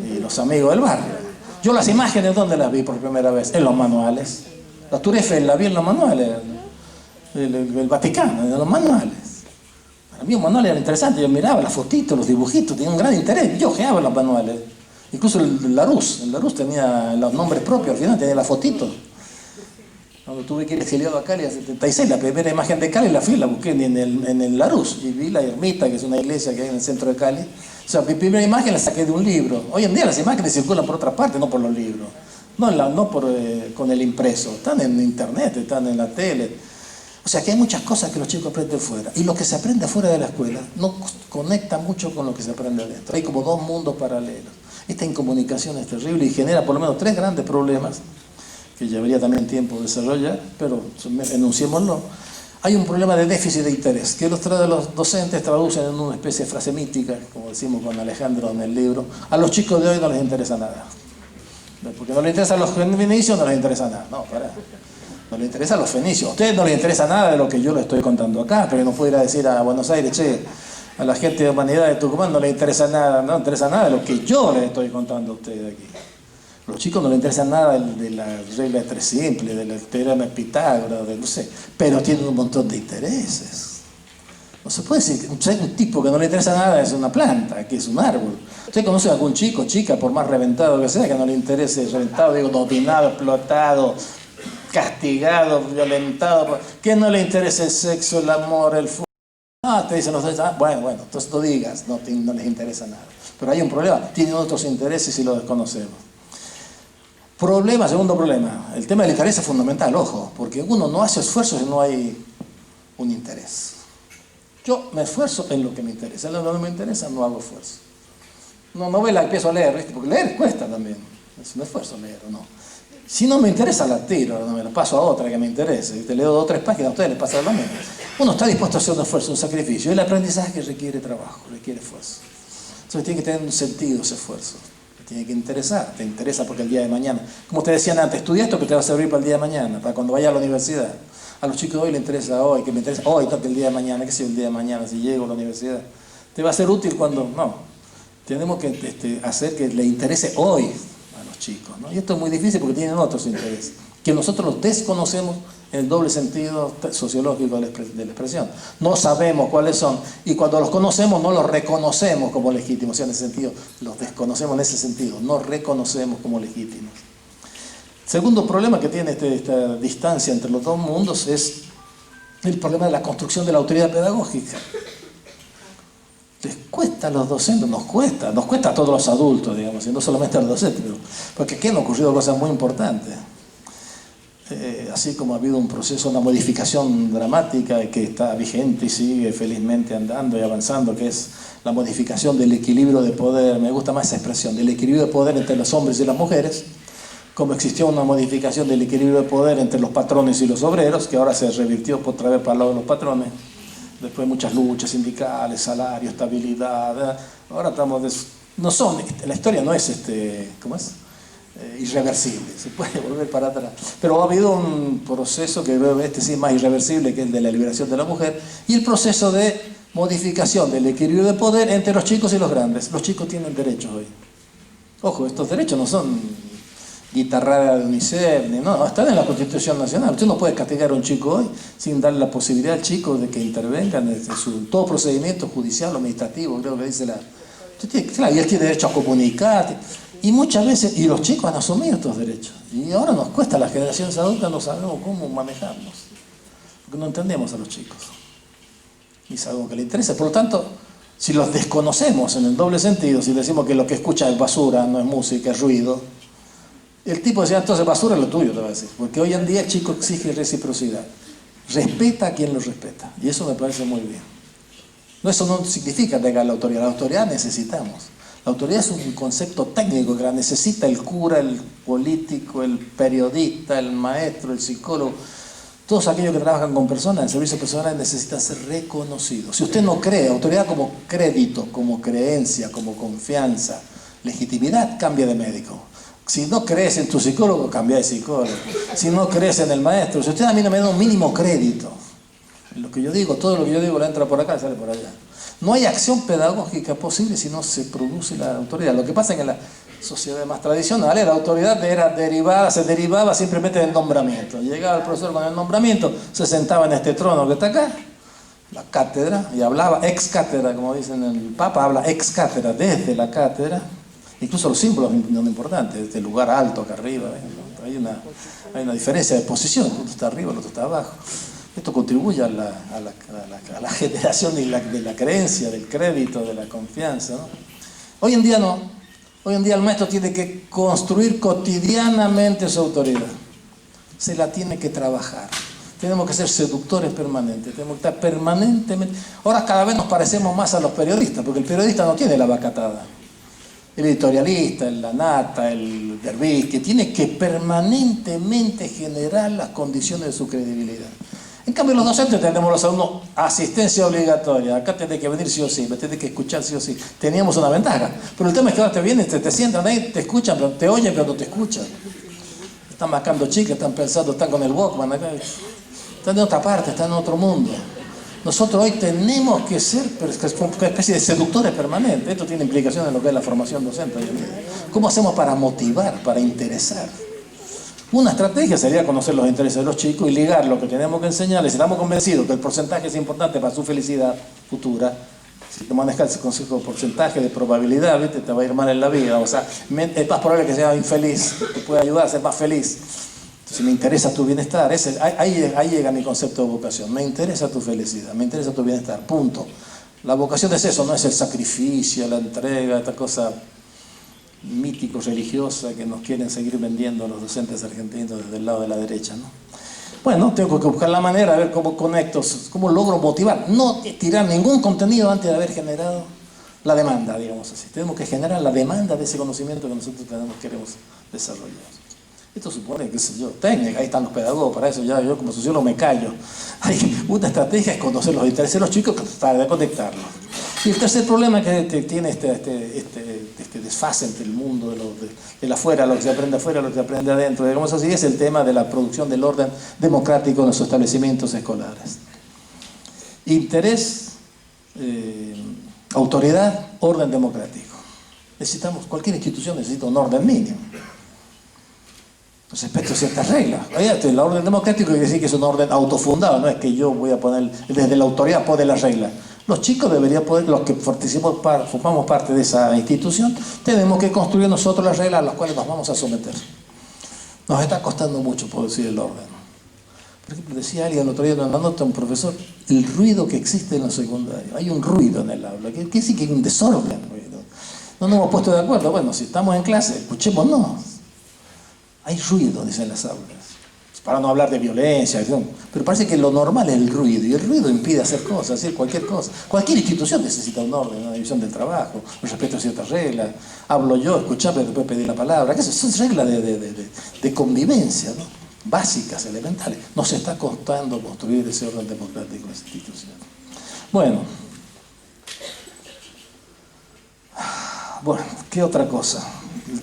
y los amigos del barrio. Yo las imágenes, ¿dónde las vi por primera vez? En los manuales. La Tour Eiffel la vi en los manuales. El Vaticano, en los manuales. Para mí un manual era interesante. Yo miraba las fotitos, los dibujitos, tenía un gran interés. Yo ojeaba los manuales. Incluso el Larousse tenía los nombres propios, al final tenía las fotitos. Cuando tuve que ir exiliado a Cali en 76, la primera imagen de Cali la fui, la busqué en el Larousse. Y vi la ermita, que es una iglesia que hay en el centro de Cali. O sea, mi primera imagen la saqué de un libro. Hoy en día las imágenes circulan por otra parte, no por los libros. Con el impreso. Están en internet, están en la tele. O sea que hay muchas cosas que los chicos aprenden fuera. Y lo que se aprende fuera de la escuela no conecta mucho con lo que se aprende adentro. Hay como 2 mundos paralelos. Esta incomunicación es terrible y genera por lo menos 3 grandes problemas que llevaría también tiempo desarrollar, pero enunciémoslo. Hay un problema de déficit de interés, que los docentes traducen en una especie de frase mítica, como decimos con Alejandro en el libro. A los chicos de hoy no les interesa nada. Porque no les interesan los fenicios, no les interesa nada. No, pará. No les interesa los fenicios. A ustedes no les interesa nada de lo que yo les estoy contando acá, pero no puedo ir a decir a Buenos Aires, che, a la gente de humanidad de Tucumán no les interesa nada, no les interesa nada de lo que yo les estoy contando a ustedes aquí. A los chicos no les interesa nada de la regla de 3 simples, del teorema de Pitágoras, no sé, pero tienen un montón de intereses. No se puede decir que un tipo que no le interesa nada es una planta, que es un árbol. ¿Usted conoce a algún chico, chica, por más reventado que sea, que no le interese, reventado, digo, dominado, explotado, castigado, violentado, que no le interese el sexo, el amor, el fútbol? Ah, te dicen los dos, bueno, entonces no digas, no les interesa nada. Pero hay un problema, tienen otros intereses y lo desconocemos. Segundo problema, el tema del interés es fundamental, ojo, porque uno no hace esfuerzos si no hay un interés. Yo me esfuerzo en lo que me interesa, en lo que no me interesa no hago esfuerzo. Una novela empiezo a leer, ¿viste? Porque leer cuesta también, es un esfuerzo leer, ¿o no? Si no me interesa la tiro, no me la paso a otra que me interese, te leo 2 o 3 páginas, a ustedes les pasa lo mismo. Uno está dispuesto a hacer un esfuerzo, un sacrificio, y el aprendizaje requiere trabajo, requiere esfuerzo. Entonces tiene que tener un sentido ese esfuerzo. Tiene que interesar, te interesa porque el día de mañana, como te decían antes, estudia esto que te va a servir para el día de mañana, para cuando vayas a la universidad. A los chicos de hoy les interesa hoy, que me interesa hoy, no que el día de mañana, que sea el día de mañana, si llego a la universidad. Te va a ser útil cuando, no. Tenemos que hacer que le interese hoy a los chicos, ¿no? Y esto es muy difícil porque tienen otros intereses, que nosotros los desconocemos en el doble sentido sociológico de la expresión. No sabemos cuáles son, y cuando los conocemos no los reconocemos como legítimos. O sea, en ese sentido, los desconocemos en ese sentido, no reconocemos como legítimos. Segundo problema que tiene esta distancia entre los 2 mundos es el problema de la construcción de la autoridad pedagógica. Les cuesta a los docentes, nos cuesta a todos los adultos, digamos, y no solamente a los docentes, porque aquí han ocurrido cosas muy importantes. así como ha habido un proceso, una modificación dramática que está vigente y sigue felizmente andando y avanzando, que es la modificación del equilibrio de poder, me gusta más esa expresión, del equilibrio de poder entre los hombres y las mujeres, como existió una modificación del equilibrio de poder entre los patrones y los obreros, que ahora se revirtió otra vez para el lado de los patrones, después muchas luchas sindicales, salario, estabilidad, ahora estamos, no son, la historia no es, ¿cómo es? Irreversible, se puede volver para atrás, pero ha habido un proceso que sí es más irreversible, que es el de la liberación de la mujer, y el proceso de modificación del equilibrio de poder entre los chicos y los grandes. Los chicos tienen derechos hoy. Ojo, estos derechos no son guitarrada de UNICEF, no, están en la Constitución Nacional. Usted no puede castigar a un chico hoy sin darle la posibilidad al chico de que intervenga en todo procedimiento judicial o administrativo, creo que dice la... Claro, y él tiene derecho a comunicar. Y muchas veces, y los chicos han asumido estos derechos. Y ahora nos cuesta, a las generaciones adultas no sabemos cómo manejarnos. Porque no entendemos a los chicos. Y sabemos que les interesa. Por lo tanto, si los desconocemos en el doble sentido, si decimos que lo que escucha es basura, no es música, es ruido, el tipo decía, entonces basura es lo tuyo, te va a decir. Porque hoy en día el chico exige reciprocidad. Respeta a quien lo respeta. Y eso me parece muy bien. Eso no significa negar la autoridad. La autoridad necesitamos. La autoridad es un concepto técnico que la necesita el cura, el político, el periodista, el maestro, el psicólogo. Todos aquellos que trabajan con personas en servicios personales necesitan ser reconocidos. Si usted no cree, autoridad como crédito, como creencia, como confianza, legitimidad, cambia de médico. Si no crees en tu psicólogo, cambia de psicólogo. Si no crees en el maestro, si usted a mí no me da un mínimo crédito, lo que yo digo, todo lo que yo digo le entra por acá y sale por allá. No hay acción pedagógica posible si no se produce la autoridad. Lo que pasa es que en las sociedades más tradicionales la autoridad se derivaba simplemente del nombramiento. Llegaba el profesor con el nombramiento, se sentaba en este trono que está acá, la cátedra, y hablaba ex cátedra, como dicen el Papa, habla ex cátedra, desde la cátedra. Incluso los símbolos son importantes, este lugar alto acá arriba, hay una diferencia de posición, uno está arriba, el otro está abajo. Esto contribuye a la generación de la creencia, del crédito, de la confianza, ¿no? Hoy en día no. Hoy en día el maestro tiene que construir cotidianamente su autoridad. Se la tiene que trabajar. Tenemos que ser seductores permanentes. Tenemos que estar permanentemente... Ahora cada vez nos parecemos más a los periodistas, porque el periodista no tiene la vacatada. El editorialista, el Lanata, el Dervish, que tiene que permanentemente generar las condiciones de su credibilidad. En cambio, los docentes tenemos los alumnos asistencia obligatoria. Acá tenés que venir sí o sí, me tenés que escuchar sí o sí. Teníamos una ventaja. Pero el tema es que ahora te vienen, te sientan ahí, te escuchan, pero te oyen, pero no te escuchan. Están mascando chicas, están pensando, están con el Walkman acá. Están en otra parte, están en otro mundo. Nosotros hoy tenemos que ser una especie de seductores permanentes. Esto tiene implicaciones en lo que es la formación docente. ¿Cómo hacemos para motivar, para interesar? Una estrategia sería conocer los intereses de los chicos y ligar lo que tenemos que enseñarles. Si estamos convencidos que el porcentaje es importante para su felicidad futura, si te manejas ese concepto de porcentaje de probabilidad, ¿viste? Te va a ir mal en la vida. O sea, es más probable que seas infeliz, te puede ayudar a ser más feliz. Si me interesa tu bienestar, ahí llega mi concepto de vocación. Me interesa tu felicidad, me interesa tu bienestar, punto. La vocación es eso, no es el sacrificio, la entrega, esta cosa mítico-religiosa que nos quieren seguir vendiendo los docentes argentinos desde el lado de la derecha, ¿no? Bueno, tengo que buscar la manera de ver cómo conecto, cómo logro motivar, no tirar ningún contenido antes de haber generado la demanda, digamos así. Tenemos que generar la demanda de ese conocimiento que nosotros queremos desarrollar. Esto supone, qué sé yo, técnica, ahí están los pedagogos, para eso ya yo como sociólogo me callo. Hay una estrategia es conocer los intereses de los chicos, tratar de conectarlos. Y el tercer problema que tiene este desfase entre el mundo de afuera, lo que se aprende afuera, lo que se aprende adentro, digamos así, es el tema de la producción del orden democrático en los establecimientos escolares. Interés, autoridad, orden democrático. Cualquier institución necesita un orden mínimo. Respecto a ciertas reglas. El orden democrático quiere decir que es un orden autofundado, no es que yo voy a poner, desde la autoridad poner las reglas. Los chicos deberían poder, los que formamos parte de esa institución, tenemos que construir nosotros las reglas a las cuales nos vamos a someter. Nos está costando mucho producir el orden. Por ejemplo, decía alguien el otro día en una nota, un profesor, el ruido que existe en los secundarios. Hay un ruido en el aula, que quiere decir que hay un desorden. No nos hemos puesto de acuerdo. Bueno, si estamos en clase, escuchémonos. Hay ruido, dicen las aulas. para no hablar de violencia, pero parece que lo normal es el ruido, y el ruido impide hacer cosas, hacer cualquier cosa. Cualquier institución necesita un orden, una división del trabajo, un respeto a ciertas reglas. Hablo yo, escucharme, después pedir la palabra. ¿Qué son reglas de convivencia, ¿no? Básicas, elementales. Nos está costando construir ese orden democrático en las instituciones. Bueno, ¿qué otra cosa?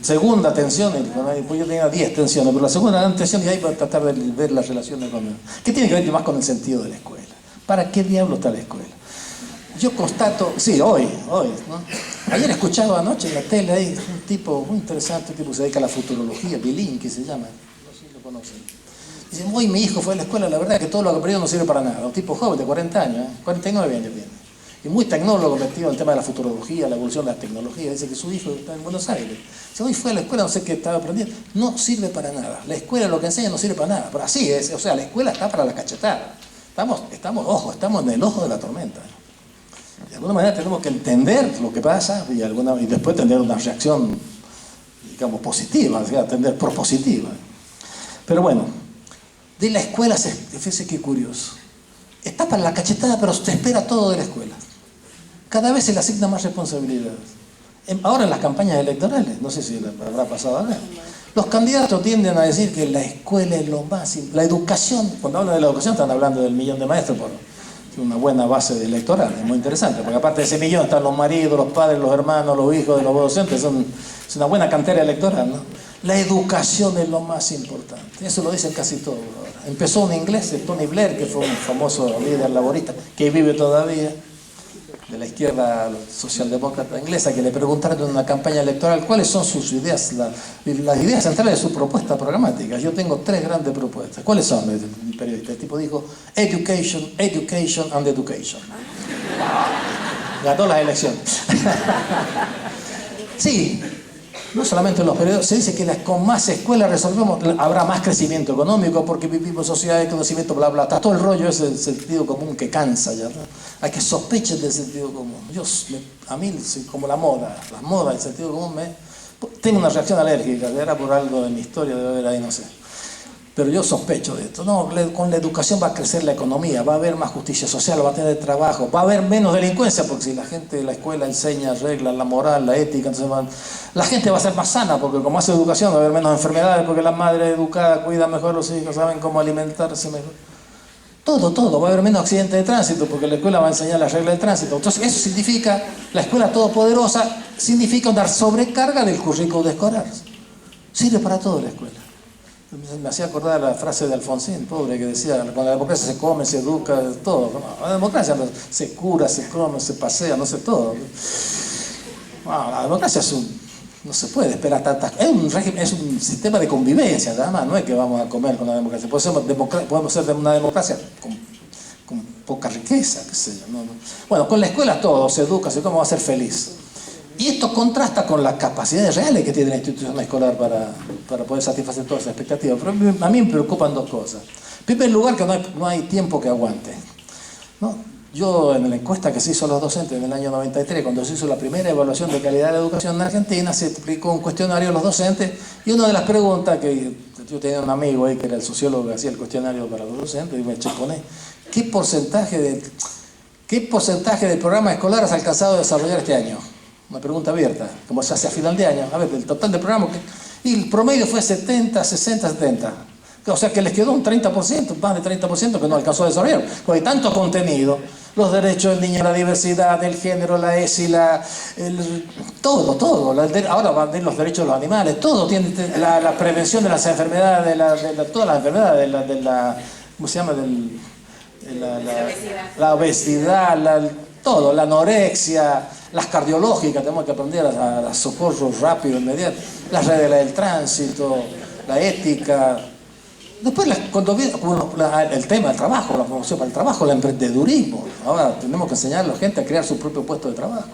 Segunda tensión, pues yo tenía 10 tensiones, pero la segunda gran tensión, y ahí voy a tratar de ver las relaciones con... ¿Qué tiene que ver más con el sentido de la escuela? ¿Para qué diablo está la escuela? Yo constato, sí, hoy, ¿no? Ayer escuchaba anoche en la tele ahí un tipo muy interesante, un tipo que se dedica a la futurología, Bilín, que se llama, no sé si lo conocen. Dice, hoy mi hijo fue a la escuela, la verdad es que todo lo que aprendió no sirve para nada. Un tipo joven de 40 años, 49 años tiene. Y muy tecnólogo metido en el tema de la futurología, la evolución de la tecnología. Dice que su hijo está en Buenos Aires. Dice, hoy fue a la escuela, no sé qué estaba aprendiendo. No sirve para nada. La escuela lo que enseña no sirve para nada. Pero así es, o sea, la escuela está para la cachetada. Estamos en el ojo de la tormenta. De alguna manera tenemos que entender lo que pasa y después tener una reacción, digamos, positiva, o sea, atender propositiva. Pero bueno, de la escuela, fíjese qué curioso. Está para la cachetada, pero te espera todo de la escuela. Cada vez se le asigna más responsabilidades. Ahora en las campañas electorales, no sé si habrá pasado ahora, los candidatos tienden a decir que la escuela es lo más importante. La educación, cuando hablan de la educación están hablando del 1.000.000 de maestros, por una buena base electoral, es muy interesante, porque aparte de ese 1.000.000 están los maridos, los padres, los hermanos, los hijos de los docentes, es una buena cantera electoral, ¿no? La educación es lo más importante, eso lo dicen casi todos ahora. Empezó un inglés, Tony Blair, que fue un famoso líder laborista, que vive todavía, de la izquierda socialdemócrata inglesa, que le preguntaron en una campaña electoral cuáles son sus ideas, las ideas centrales de su propuesta programática. Yo tengo 3 grandes propuestas. ¿Cuáles son? El periodista, el tipo dijo, education, education and education. Ganó las elecciones. Sí, no solamente en los periodos, se dice que con más escuelas resolvemos, habrá más crecimiento económico porque vivimos en sociedad de conocimiento, bla, bla, está todo el rollo ese del sentido común que cansa ya, ¿no? Hay que sospechar del sentido común. A mí, como la moda, el sentido común, tengo una reacción alérgica, era por algo de mi historia, debe haber ahí, no sé. Pero yo sospecho de esto. No, con la educación va a crecer la economía, va a haber más justicia social, va a tener trabajo, va a haber menos delincuencia, porque si la gente de la escuela enseña reglas, la moral, la ética, entonces la gente va a ser más sana, porque como hace educación va a haber menos enfermedades, porque la madre educada cuida mejor a los hijos, saben cómo alimentarse mejor. Todo, va a haber menos accidentes de tránsito, porque la escuela va a enseñar las reglas del tránsito. Entonces eso significa, la escuela todopoderosa, significa una sobrecarga del currículo escolar. Sirve para todo la escuela. Me hacía acordar la frase de Alfonsín, pobre, que decía, con la democracia se come, se educa, todo. La democracia se cura, se come, se pasea, no sé, todo. Bueno, la democracia no se puede esperar tantas... Es un sistema de convivencia, nada más, no es que vamos a comer con la democracia. Podemos ser una democracia con poca riqueza, qué sé yo. ¿No? Bueno, con la escuela todo, se educa, se come, va a ser feliz. Y esto contrasta con las capacidades reales que tiene la institución escolar para poder satisfacer todas esas expectativas. Pero a mí me preocupan 2 cosas. En primer lugar, que no hay tiempo que aguante, ¿no? Yo, en la encuesta que se hizo a los docentes en el año 93, cuando se hizo la primera evaluación de calidad de la educación en Argentina, se aplicó un cuestionario a los docentes, y una de las preguntas que yo tenía un amigo ahí que era el sociólogo que hacía el cuestionario para los docentes, y me checoné, ¿qué porcentaje del programa escolar has alcanzado a desarrollar este año? Una pregunta abierta, como se hace a final de año. A ver, del total del programa, y el promedio fue 70, 60, 70. O sea que les quedó un 30%, más de 30% que no alcanzó a desarrollar. Porque hay tanto contenido, los derechos del niño, la diversidad, el género, la ESI, todo. Ahora van a venir los derechos de los animales, todo tiene la prevención de las enfermedades, todas las enfermedades, ¿cómo se llama? La obesidad, todo, la anorexia, las cardiológicas, tenemos que aprender a socorro rápido, inmediato, las reglas del tránsito, la ética. Después, cuando viene el tema del trabajo, la promoción para el trabajo, el emprendedurismo. Ahora tenemos que enseñar a la gente a crear su propio puesto de trabajo.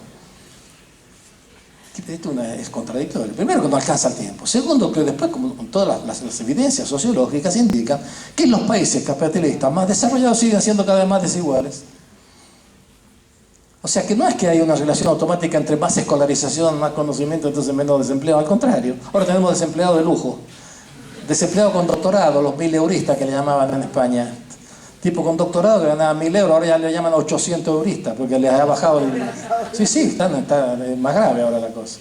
Esto es contradictorio. Primero, que no alcanza el tiempo. Segundo, que después, como todas las evidencias sociológicas indican que los países capitalistas más desarrollados siguen siendo cada vez más desiguales. O sea que no es que haya una relación automática entre más escolarización, más conocimiento, entonces menos desempleo. Al contrario, ahora tenemos desempleados de lujo. desempleados con doctorado, los mileuristas que le llamaban en España. Tipo con doctorado que ganaban 1.000 euros, ahora ya le llaman 800 euristas, porque les ha bajado el... Sí, está más grave ahora la cosa.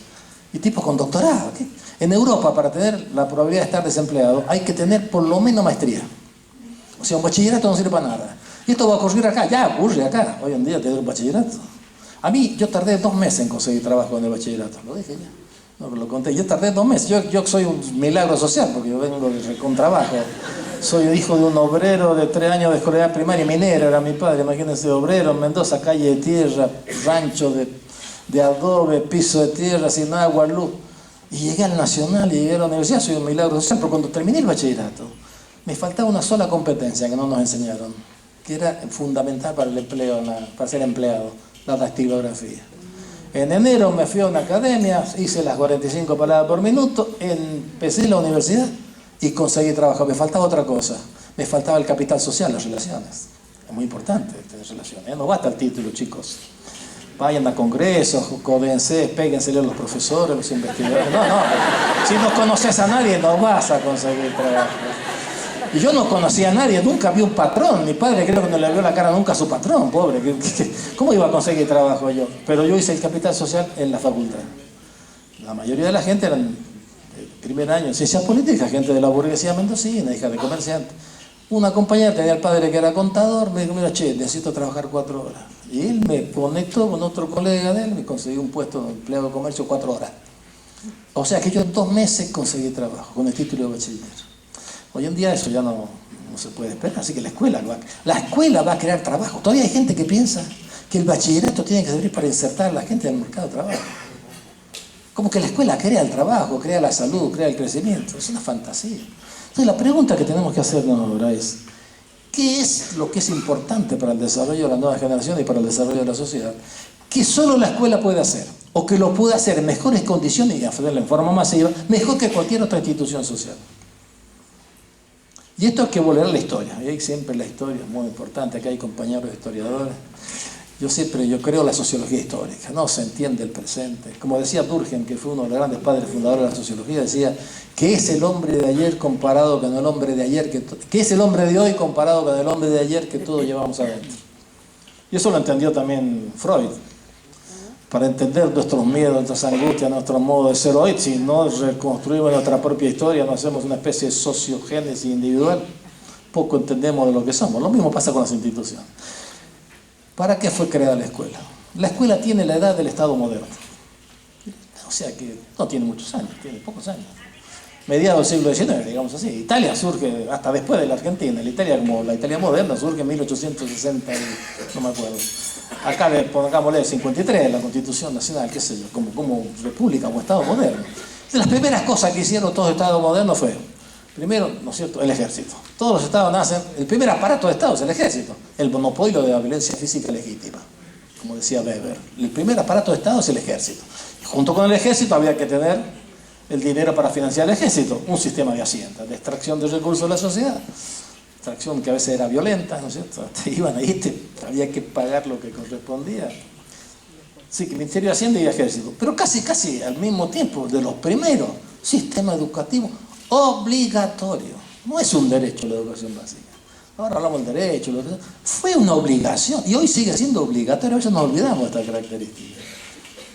Y tipos con doctorado. ¿Qué? En Europa, para tener la probabilidad de estar desempleado, hay que tener por lo menos maestría. O sea, un bachillerato no sirve para nada. Y esto va a ocurrir acá, ya ocurre acá. Hoy en día tener un bachillerato. A mí, yo tardé 2 meses en conseguir trabajo en el bachillerato. Lo dije ya. No, lo conté. Yo tardé 2 meses. Yo soy un milagro social, porque yo vengo con trabajo. Soy hijo de un obrero de 3 años de escolaridad primaria minera, era mi padre, imagínense, obrero en Mendoza, calle de tierra, rancho de adobe, piso de tierra, sin agua, luz. Y llegué al Nacional y llegué a la universidad, soy un milagro social, pero cuando terminé el bachillerato, me faltaba una sola competencia que no nos enseñaron, que era fundamental para el empleo, para ser empleado, la dactilografía. En enero me fui a una academia, hice las 45 palabras por minuto, empecé la universidad y conseguí trabajo. Me faltaba otra cosa, me faltaba el capital social, las relaciones. Es muy importante tener relaciones, no basta el título, chicos. Vayan a congresos, códense, péguensele a los profesores, los investigadores. No, si no conoces a nadie no vas a conseguir trabajo. Y yo no conocía a nadie, nunca vi un patrón. Mi padre creo que no le vio la cara nunca a su patrón, pobre. ¿Cómo iba a conseguir trabajo yo? Pero yo hice el capital social en la facultad. La mayoría de la gente eran primer año en ciencias políticas, gente de la burguesía mendocina, hija de comerciante. Una compañera tenía el padre que era contador, me dijo, mira, che, necesito trabajar 4 horas. Y él me conectó con otro colega de él, me consiguió un puesto de empleado de comercio 4 horas. O sea que yo en 2 meses conseguí trabajo con el título de bachiller. Hoy en día eso ya no se puede esperar, así que la escuela va a crear trabajo. Todavía hay gente que piensa que el bachillerato tiene que servir para insertar a la gente en el mercado de trabajo. Como que la escuela crea el trabajo, crea la salud, crea el crecimiento. Es una fantasía. Entonces la pregunta que tenemos que hacernos ahora es, ¿qué es lo que es importante para el desarrollo de la nueva generación y para el desarrollo de la sociedad? Que solo la escuela puede hacer, o que lo puede hacer en mejores condiciones y hacerlo en forma masiva, mejor que cualquier otra institución social. Y esto hay que volver a la historia. Y ahí siempre la historia es muy importante. Acá hay compañeros historiadores. Yo creo la sociología histórica, no se entiende el presente. Como decía Durkheim, que fue uno de los grandes padres fundadores de la sociología, decía que es el hombre de ayer comparado con el hombre de ayer, que es el hombre de hoy comparado con el hombre de ayer que todos llevamos adentro. Y eso lo entendió también Freud. Para entender nuestros miedos, nuestras angustias, nuestro modo de ser hoy, si no reconstruimos nuestra propia historia, no hacemos una especie de sociogénesis individual, poco entendemos de lo que somos. Lo mismo pasa con las instituciones. ¿Para qué fue creada la escuela? La escuela tiene la edad del Estado moderno. O sea que no tiene muchos años, tiene pocos años. Mediados del siglo XIX, digamos así. Italia surge hasta después de la Argentina. La Italia, como la Italia moderna, surge en 1860, no me acuerdo. Acá le pongámosle 53, la Constitución Nacional, qué sé yo, como república, como Estado moderno. De las primeras cosas que hicieron todos los Estados modernos fue, primero, ¿no es cierto?, el ejército. Todos los estados nacen, el primer aparato de Estado es el ejército, el monopolio de la violencia física legítima, como decía Weber. El primer aparato de Estado es el ejército. Y junto con el ejército había que tener el dinero para financiar el ejército, un sistema de hacienda, de extracción de recursos de la sociedad. Extracción que a veces era violenta, ¿no es cierto? Te iban ahí, había que pagar lo que correspondía. Sí, que Ministerio de Hacienda y Ejército. Pero casi al mismo tiempo, de los primeros, sistema educativo obligatorio. No es un derecho la educación básica. Ahora hablamos del derecho, fue una obligación y hoy sigue siendo obligatorio. A veces nos olvidamos de esta característica.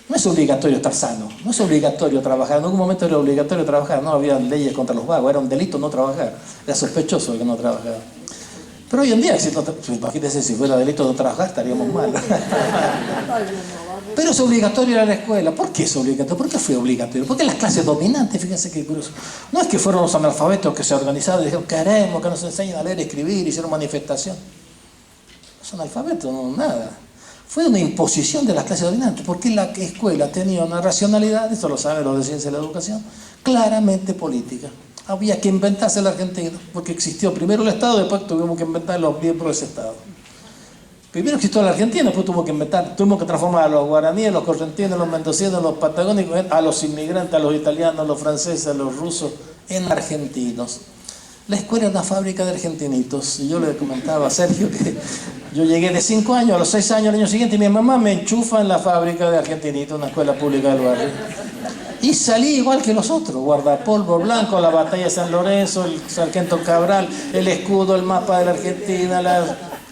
No es obligatorio estar sano, no es obligatorio trabajar. En algún momento era obligatorio trabajar, no había leyes contra los vagos, era un delito no trabajar, era sospechoso el que no trabajaba. Pero hoy en día, imagínense, si fuera delito no trabajar, estaríamos mal. Pero es obligatorio ir a la escuela. ¿Por qué es obligatorio? ¿Por qué fue obligatorio? Porque las clases dominantes, fíjense qué curioso, no es que fueron los analfabetos que se organizaron y dijeron, queremos que nos enseñen a leer y escribir, hicieron manifestación. Los analfabetos, no, nada. Fue una imposición de las clases dominantes, porque la escuela tenía una racionalidad, esto lo saben los de ciencia de la educación, claramente política. Había que inventarse la Argentina, porque existió primero el Estado, después tuvimos que inventar los miembros de ese Estado. Primero existió la Argentina, después tuvimos que transformar a los guaraníes, los correntinos, los mendocinos, los patagónicos, a los inmigrantes, a los italianos, a los franceses, a los rusos, en argentinos. La escuela es una fábrica de argentinitos. Y yo le comentaba a Sergio que yo llegué de 5 años, a los 6 años, el año siguiente, y mi mamá me enchufa en la fábrica de argentinitos, una escuela pública del barrio. Y salí igual que los otros, guardapolvo blanco, la batalla de San Lorenzo, el sargento Cabral, el escudo, el mapa de la Argentina,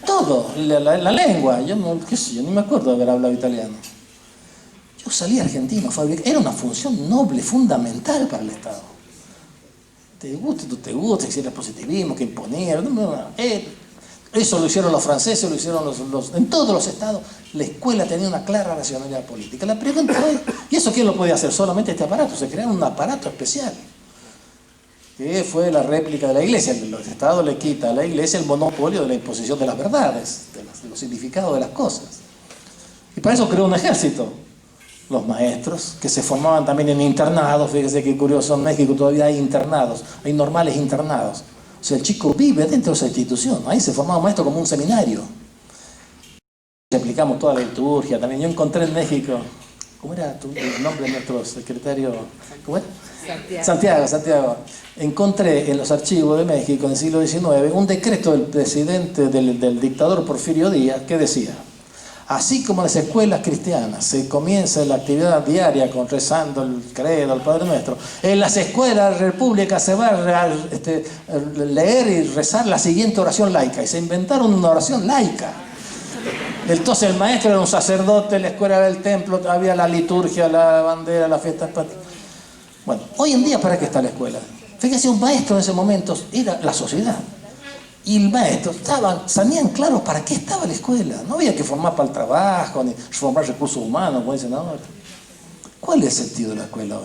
todo, la lengua. Yo no, qué sé yo, ni me acuerdo de haber hablado italiano. Yo salí argentino, era una función noble, fundamental para el Estado. Te guste, tú te guste, si era el positivismo, que imponía. Eso lo hicieron los franceses, lo hicieron en todos los estados. La escuela tenía una clara racionalidad política. La pregunta es, ¿y eso quién lo podía hacer? Solamente este aparato. Se creó un aparato especial, que fue la réplica de la iglesia. El Estado le quita a la iglesia el monopolio de la imposición de las verdades, de los significados de las cosas. Y para eso creó un ejército. Los maestros, que se formaban también en internados. Fíjese qué curioso, en México todavía hay internados, hay normales internados. O sea, el chico vive dentro de esa institución. Ahí se formaba maestro como un seminario. Aplicamos toda la liturgia también. Yo encontré en México, ¿cómo era el nombre de nuestro secretario? ¿Cómo era? Santiago. Encontré en los archivos de México en el siglo XIX un decreto del presidente, del dictador Porfirio Díaz, que decía: así como en las escuelas cristianas se comienza la actividad diaria con rezando el credo, el Padre Nuestro, en las escuelas repúblicas se va a leer y rezar la siguiente oración laica. Y se inventaron una oración laica. Entonces el maestro era un sacerdote, la escuela era el templo, había la liturgia, la bandera, la fiesta. Bueno, hoy en día, ¿para qué está la escuela? Fíjese, un maestro en ese momento era la sociedad. Y el maestro sabían claro para qué estaba la escuela. No había que formar para el trabajo, ni formar recursos humanos, como dicen ahora. ¿Cuál es el sentido de la escuela hoy?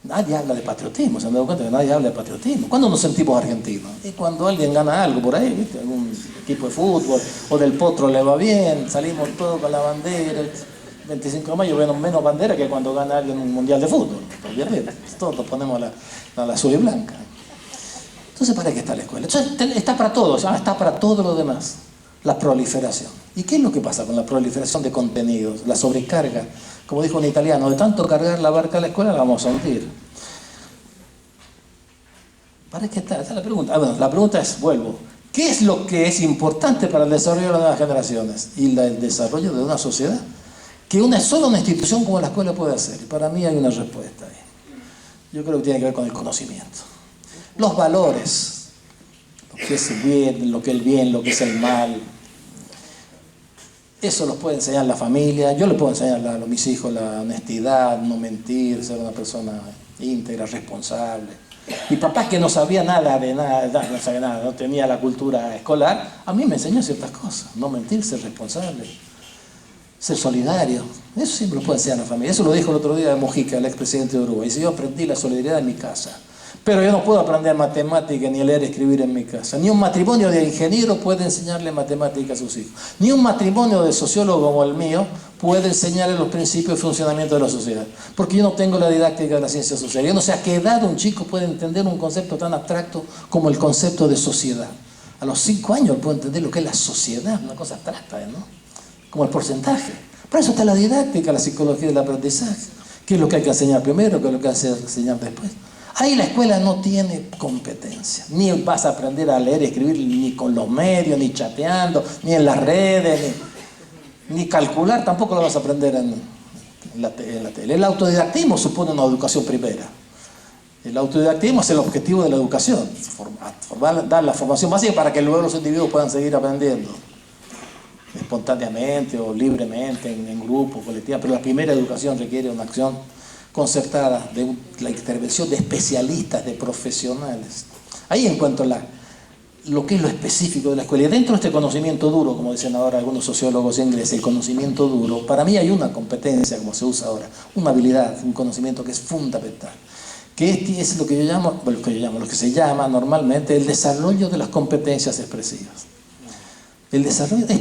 Nadie habla de patriotismo, ¿se han dado cuenta que nadie habla de patriotismo? ¿Cuándo nos sentimos argentinos? Es cuando alguien gana algo por ahí, ¿viste? Algún equipo de fútbol, o del Potro le va bien, salimos todos con la bandera. El 25 de mayo vemos menos bandera que cuando gana alguien un mundial de fútbol. Todos ponemos la azul y blanca. Entonces, ¿para qué está la escuela? Entonces, está para todo, está para todo lo demás. La proliferación. ¿Y qué es lo que pasa con la proliferación de contenidos? La sobrecarga. Como dijo un italiano, de tanto cargar la barca a la escuela la vamos a hundir. ¿Para qué está? Esa es la pregunta. Bueno, la pregunta es, vuelvo, ¿qué es lo que es importante para el desarrollo de las nuevas generaciones? Y el desarrollo de una sociedad que solo una institución como la escuela puede hacer. Y para mí hay una respuesta ahí. Yo creo que tiene que ver con el conocimiento. Los valores, lo que es bien, lo que es el bien, lo que es el mal. Eso los puede enseñar la familia. Yo le puedo enseñar a mis hijos la honestidad, no mentir, ser una persona íntegra, responsable. Mi papá, que no sabía nada de nada, no sabía nada, no tenía la cultura escolar, a mí me enseñó ciertas cosas. No mentir, ser responsable, ser solidario. Eso siempre lo puede enseñar la familia. Eso lo dijo el otro día de Mujica, el expresidente de Uruguay. Dice: yo aprendí la solidaridad en mi casa. Pero yo no puedo aprender matemática ni leer y escribir en mi casa. Ni un matrimonio de ingeniero puede enseñarle matemática a sus hijos. Ni un matrimonio de sociólogo como el mío puede enseñarle los principios de funcionamiento de la sociedad. Porque yo no tengo la didáctica de la ciencia social. Yo no sé a qué edad un chico puede entender un concepto tan abstracto como el concepto de sociedad. A los 5 años puede entender lo que es la sociedad, una cosa abstracta, ¿no? Como el porcentaje. Para eso está la didáctica, la psicología del aprendizaje. ¿Qué es lo que hay que enseñar primero? ¿Qué es lo que hay que enseñar después? Ahí la escuela no tiene competencia. Ni vas a aprender a leer y escribir ni con los medios, ni chateando, ni en las redes, ni calcular, tampoco lo vas a aprender en la tele. El autodidactismo supone una educación primera. El autodidactismo es el objetivo de la educación, dar la formación básica para que luego los individuos puedan seguir aprendiendo espontáneamente o libremente, en grupo, colectiva. Pero la primera educación requiere una acción concertada, de la intervención de especialistas, de profesionales. Ahí encuentro lo que es lo específico de la escuela. Y dentro de este conocimiento duro, como dicen ahora algunos sociólogos ingleses, el conocimiento duro, para mí hay una competencia, como se usa ahora, una habilidad, un conocimiento que es fundamental, que es lo que lo que se llama normalmente el desarrollo de las competencias expresivas. El desarrollo de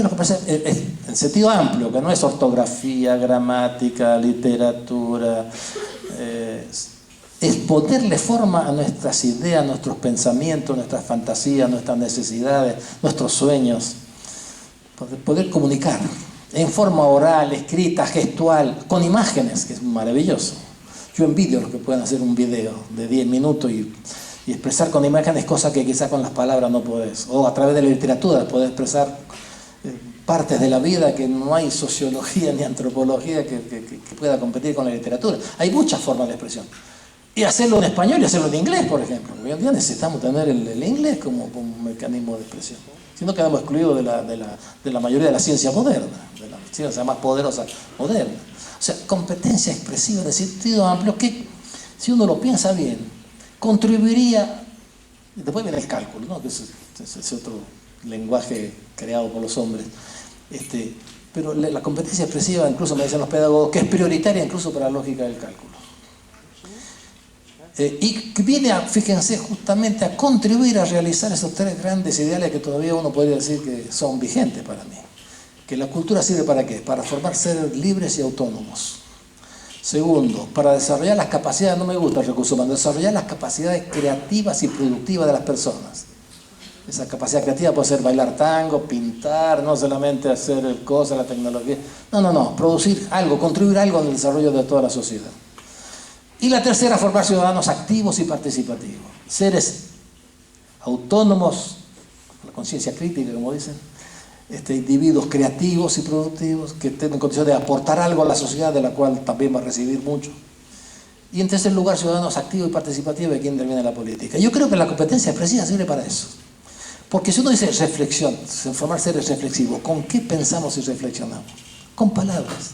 las competencias en sentido amplio, que no es ortografía, gramática, literatura, es ponerle forma a nuestras ideas, a nuestros pensamientos, nuestras fantasías, nuestras necesidades, nuestros sueños, poder comunicar en forma oral, escrita, gestual, con imágenes, que es maravilloso. Yo envidio a los que pueden hacer un video de 10 minutos y expresar con imágenes cosas que quizás con las palabras no podés. O a través de la literatura podés expresar partes de la vida que no hay sociología ni antropología que pueda competir con la literatura. Hay muchas formas de expresión. Y hacerlo en español y hacerlo en inglés, por ejemplo. Hoy en día necesitamos tener el inglés como un mecanismo de expresión. Si no, quedamos excluidos de la mayoría de la ciencia moderna, de la ciencia más poderosa moderna. O sea, competencia expresiva en el sentido amplio que, si uno lo piensa bien, contribuiría. Después viene el cálculo, ¿no? Que es otro lenguaje creado por los hombres. Pero la competencia expresiva, incluso me dicen los pedagogos, que es prioritaria incluso para la lógica del cálculo. Y viene, fíjense, justamente a contribuir a realizar esos tres grandes ideales que todavía uno podría decir que son vigentes para mí. Que la cultura sirve ¿para qué? Para formar seres libres y autónomos. Segundo, para desarrollar las capacidades, no me gusta el recurso humano, desarrollar las capacidades creativas y productivas de las personas. Esa capacidad creativa puede ser bailar tango, pintar, no solamente hacer cosas, la tecnología. No, producir algo, contribuir algo en el desarrollo de toda la sociedad. Y la tercera, formar ciudadanos activos y participativos. Seres autónomos, con la conciencia crítica, como dicen, individuos creativos y productivos que tengan condición de aportar algo a la sociedad, de la cual también va a recibir mucho. Y en tercer lugar, ciudadanos activos y participativos, de quien interviene la política. Yo creo que la competencia expresiva sirve para eso. Porque si uno dice reflexión, formar seres reflexivos, ¿con qué pensamos y reflexionamos? Con palabras.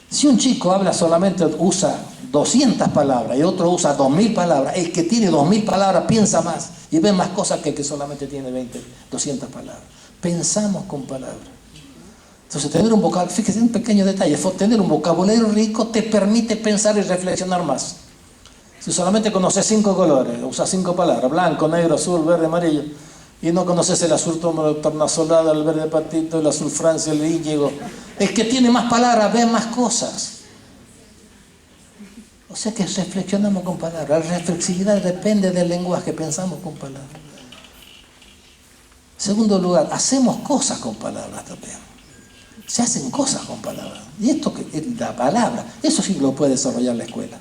Si un chico habla solamente, usa 200 palabras y otro usa 2000 palabras, el que tiene 2000 palabras piensa más y ve más cosas que el que solamente tiene 200 palabras. Pensamos con palabras. Entonces tener un vocabulario, fíjese un pequeño detalle, tener un vocabulario rico te permite pensar y reflexionar más. Si solamente conoces 5 colores, usas 5 palabras, blanco, negro, azul, verde, amarillo, y no conoces el azul tornasolado, el verde patito, el azul francia, el índigo, el que tiene más palabras ve más cosas. O sea que reflexionamos con palabras. La reflexividad depende del lenguaje, pensamos con palabras. Segundo lugar, hacemos cosas con palabras también. Se hacen cosas con palabras. Y esto que la palabra, eso sí lo puede desarrollar la escuela.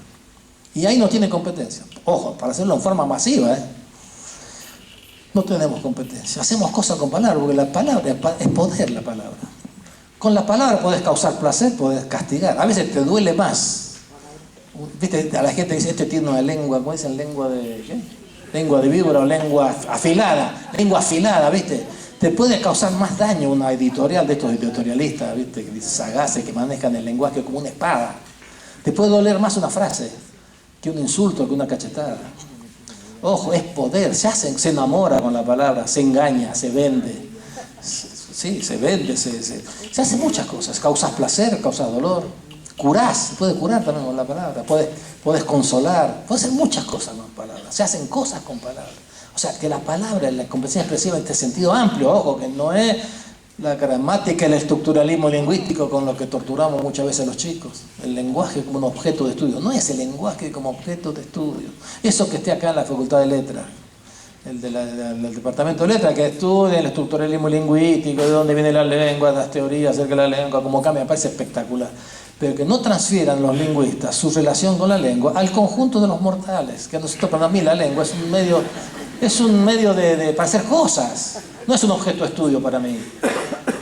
Y ahí no tiene competencia. Ojo, para hacerlo en forma masiva, no tenemos competencia. Hacemos cosas con palabras, porque la palabra es poder, la palabra. Con la palabra podés causar placer, podés castigar. A veces te duele más. ¿Viste? A la gente dice, tiene una lengua, ¿cómo dicen? Lengua de ¿qué? Lengua de víbora o lengua afilada. Lengua afilada, ¿viste? Te puede causar más daño una editorial de estos editorialistas, ¿viste? Sagaces que manejan el lenguaje como una espada. Te puede doler más una frase que un insulto, que una cachetada. Ojo, es poder, se enamora con la palabra, se engaña, se vende. Sí, se vende, se hace muchas cosas. Causas placer, causas dolor. Curás, puedes curar también con la palabra. Puedes consolar, puedes hacer muchas cosas con palabras. Se hacen cosas con palabras. O sea, que la palabra, la competencia expresiva en este sentido amplio, ojo, que no es la gramática, el estructuralismo lingüístico con lo que torturamos muchas veces a los chicos. El lenguaje como un objeto de estudio. No es el lenguaje como objeto de estudio. Eso que esté acá en la Facultad de Letras, el del Departamento de Letras, que estudia el estructuralismo lingüístico, de dónde viene la lengua, las teorías acerca de la lengua, cómo cambia, me parece espectacular. Pero que no transfieran los lingüistas su relación con la lengua al conjunto de los mortales. Que nosotros, para mí, la lengua es un medio para hacer cosas. No es un objeto de estudio para mí.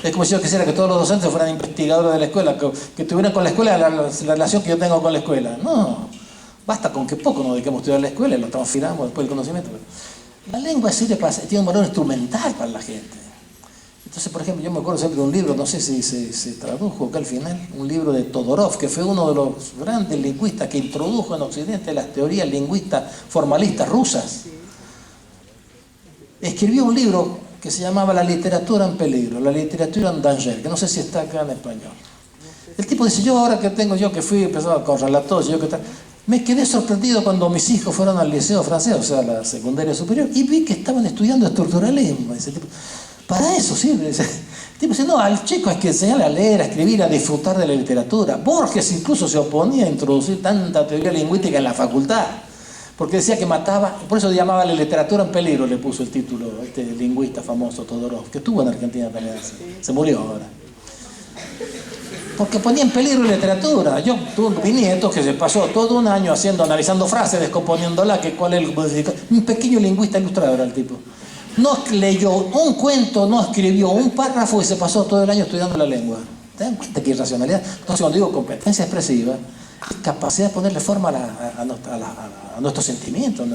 Es como si yo quisiera que todos los docentes fueran investigadores de la escuela, que tuvieran con la escuela la relación que yo tengo con la escuela. No, basta con que poco nos dediquemos a estudiar la escuela y lo transfiramos después del conocimiento. La lengua tiene un valor instrumental para la gente. Entonces, por ejemplo, yo me acuerdo siempre de un libro, no sé si se tradujo acá al final, un libro de Todorov, que fue uno de los grandes lingüistas que introdujo en Occidente las teorías lingüistas formalistas rusas. Escribió un libro que se llamaba La literatura en peligro, la literatura en danger, que no sé si está acá en español. El tipo dice, yo que fui, empezaba con relatos, me quedé sorprendido cuando mis hijos fueron al liceo francés, o sea, a la secundaria superior, y vi que estaban estudiando estructuralismo. Dice, para eso sirve. El tipo dice, no, al chico hay que enseñarle a leer, a escribir, a disfrutar de la literatura. Borges incluso se oponía a introducir tanta teoría lingüística en la facultad, porque decía que mataba, por eso llamaba La literatura en peligro, le puso el título, lingüista famoso Todorov, que estuvo en Argentina también, se murió ahora. Porque ponía en peligro la literatura. Yo tuve mi nieto que se pasó todo un año analizando frases, descomponiéndola, un pequeño lingüista ilustrado era el tipo. No leyó un cuento, no escribió un párrafo y se pasó todo el año estudiando la lengua. ¿Te dan cuenta que irracionalidad? Entonces, cuando digo competencia expresiva, es capacidad de ponerle forma a nuestros sentimientos,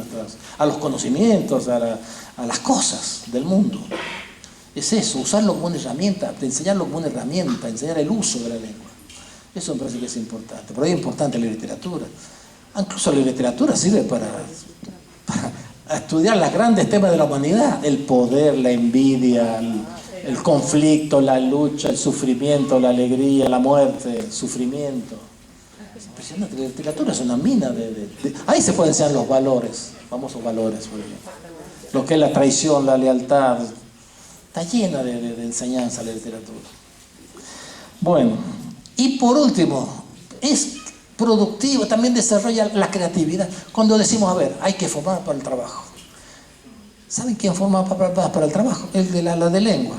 a los conocimientos, a las cosas del mundo. Es eso, usarlo como una herramienta, enseñarlo como una herramienta, enseñar el uso de la lengua. Eso me parece que es importante. Por ahí es importante la literatura. Incluso la literatura sirve para estudiar los grandes temas de la humanidad. El poder, la envidia, el conflicto, la lucha, el sufrimiento, la alegría, la muerte, el sufrimiento. Es impresionante. La literatura es una mina ahí se pueden enseñar los valores, famosos valores, por ejemplo. Lo que es la traición, la lealtad. Está llena de enseñanza la literatura. Bueno, y por último, es productivo, también desarrolla la creatividad. Cuando decimos, a ver, hay que formar para el trabajo. ¿Saben quién forma para el trabajo? El de la de lengua.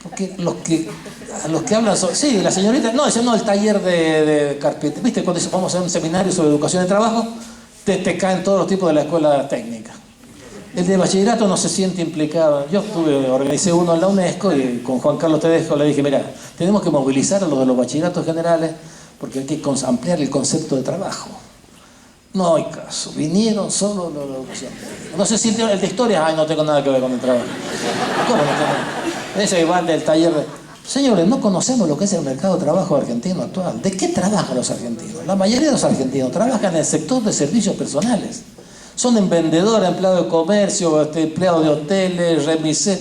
Porque los que hablan sobre... Sí, la señorita... No, ese no, el taller de carpintería. ¿Viste? Cuando vamos a hacer un seminario sobre educación de trabajo, te caen todos los tipos de la escuela técnica. El de bachillerato no se siente implicado. Yo organicé uno en la UNESCO y con Juan Carlos Tedesco le dije, mira, tenemos que movilizar a los de los bachilleratos generales porque hay que ampliar el concepto de trabajo. No hay caso, vinieron solo los de educación. No se sintió el de historia, ay, no tengo nada que ver con el trabajo. ¿Cómo no tengo? Ese igual del taller de... Señores, no conocemos lo que es el mercado de trabajo argentino actual. ¿De qué trabajan los argentinos? La mayoría de los argentinos trabajan en el sector de servicios personales. Son en vendedores, empleados de comercio, empleados de hoteles, remises,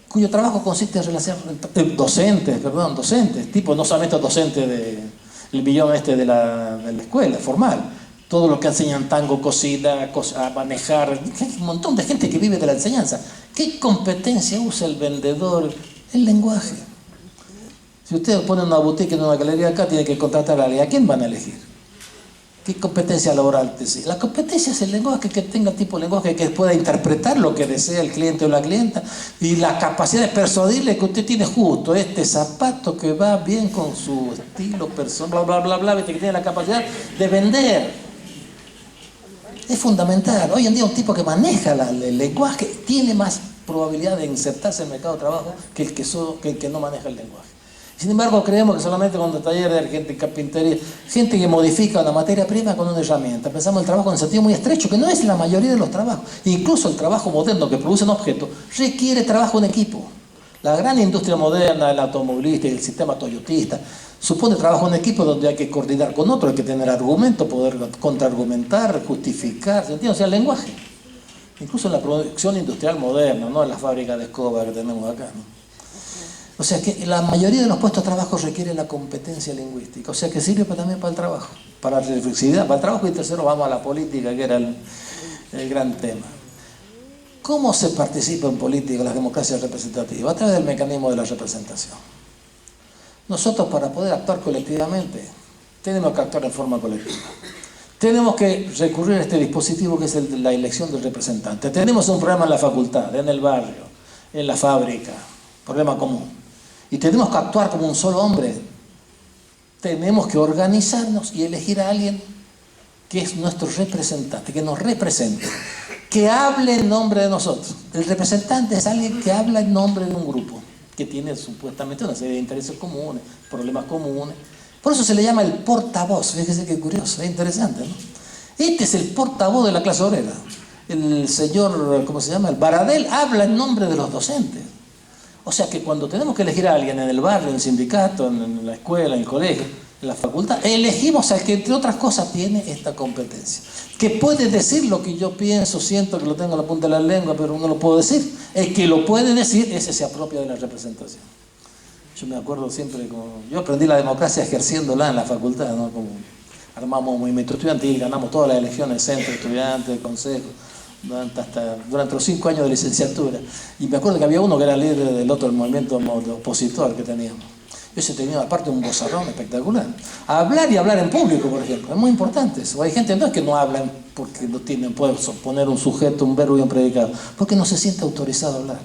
cuyo trabajo consiste en relacionar docentes, tipo no solamente docentes del millón de la escuela formal, todo lo que enseñan tango, cocina, a manejar, un montón de gente que vive de la enseñanza. ¿Qué competencia usa el vendedor? El lenguaje. Si ustedes ponen una boutique en una galería acá, tienen que contratar a alguien. ¿A quién van a elegir? ¿Qué competencia laboral? La competencia es el lenguaje, que tenga tipo de lenguaje que pueda interpretar lo que desea el cliente o la clienta y la capacidad de persuadirle que usted tiene justo este zapato que va bien con su estilo personal, bla, bla, bla, bla, que tiene la capacidad de vender. Es fundamental. Hoy en día un tipo que maneja el lenguaje tiene más probabilidad de insertarse en el mercado de trabajo que el que no maneja el lenguaje. Sin embargo, creemos que solamente cuando el taller de gente, carpintería, gente que modifica una materia prima con una herramienta. Pensamos el trabajo en un sentido muy estrecho, que no es la mayoría de los trabajos. Incluso el trabajo moderno que produce un objeto requiere trabajo en equipo. La gran industria moderna, el automovilista y el sistema toyotista, supone trabajo en equipo donde hay que coordinar con otro, hay que tener argumentos, poder contraargumentar, justificar, ¿se entiende? O sea, el lenguaje. Incluso en la producción industrial moderna, no en las fábricas de escoba que tenemos acá, ¿no? O sea que la mayoría de los puestos de trabajo requieren la competencia lingüística. O sea que sirve también para el trabajo, para la reflexividad, para el trabajo. Y tercero, vamos a la política, que era el gran tema. ¿Cómo se participa en política, la democracia representativa? A través del mecanismo de la representación. Nosotros, para poder actuar colectivamente, tenemos que actuar en forma colectiva. Tenemos que recurrir a este dispositivo que es la elección del representante. Tenemos un programa en la facultad, en el barrio, en la fábrica, problema común. Y tenemos que actuar como un solo hombre. Tenemos que organizarnos y elegir a alguien que es nuestro representante, que nos represente, que hable en nombre de nosotros. El representante es alguien que habla en nombre de un grupo, que tiene supuestamente una serie de intereses comunes, problemas comunes. Por eso se le llama el portavoz. Fíjese qué curioso, es interesante, ¿no? Este es el portavoz de la clase obrera. El señor, ¿cómo se llama? El Baradel habla en nombre de los docentes. O sea que cuando tenemos que elegir a alguien en el barrio, en el sindicato, en la escuela, en el colegio, en la facultad, elegimos al que entre otras cosas tiene esta competencia. Que puede decir lo que yo pienso, siento que lo tengo en la punta de la lengua, pero no lo puedo decir. El que lo puede decir, ese se apropia de la representación. Yo me acuerdo siempre, yo aprendí la democracia ejerciéndola en la facultad, ¿no? Como armamos un movimiento estudiantil, ganamos todas las elecciones, centro, estudiantes, consejo, durante los 5 años de licenciatura. Y me acuerdo que había uno que era líder del otro movimiento opositor que teníamos. Ese tenía aparte un vozarrón espectacular. Hablar y hablar en público, por ejemplo, es muy importante eso. Hay gente entonces que no hablan porque no tienen, pueden poner un sujeto, un verbo y un predicado, porque no se siente autorizado a hablar.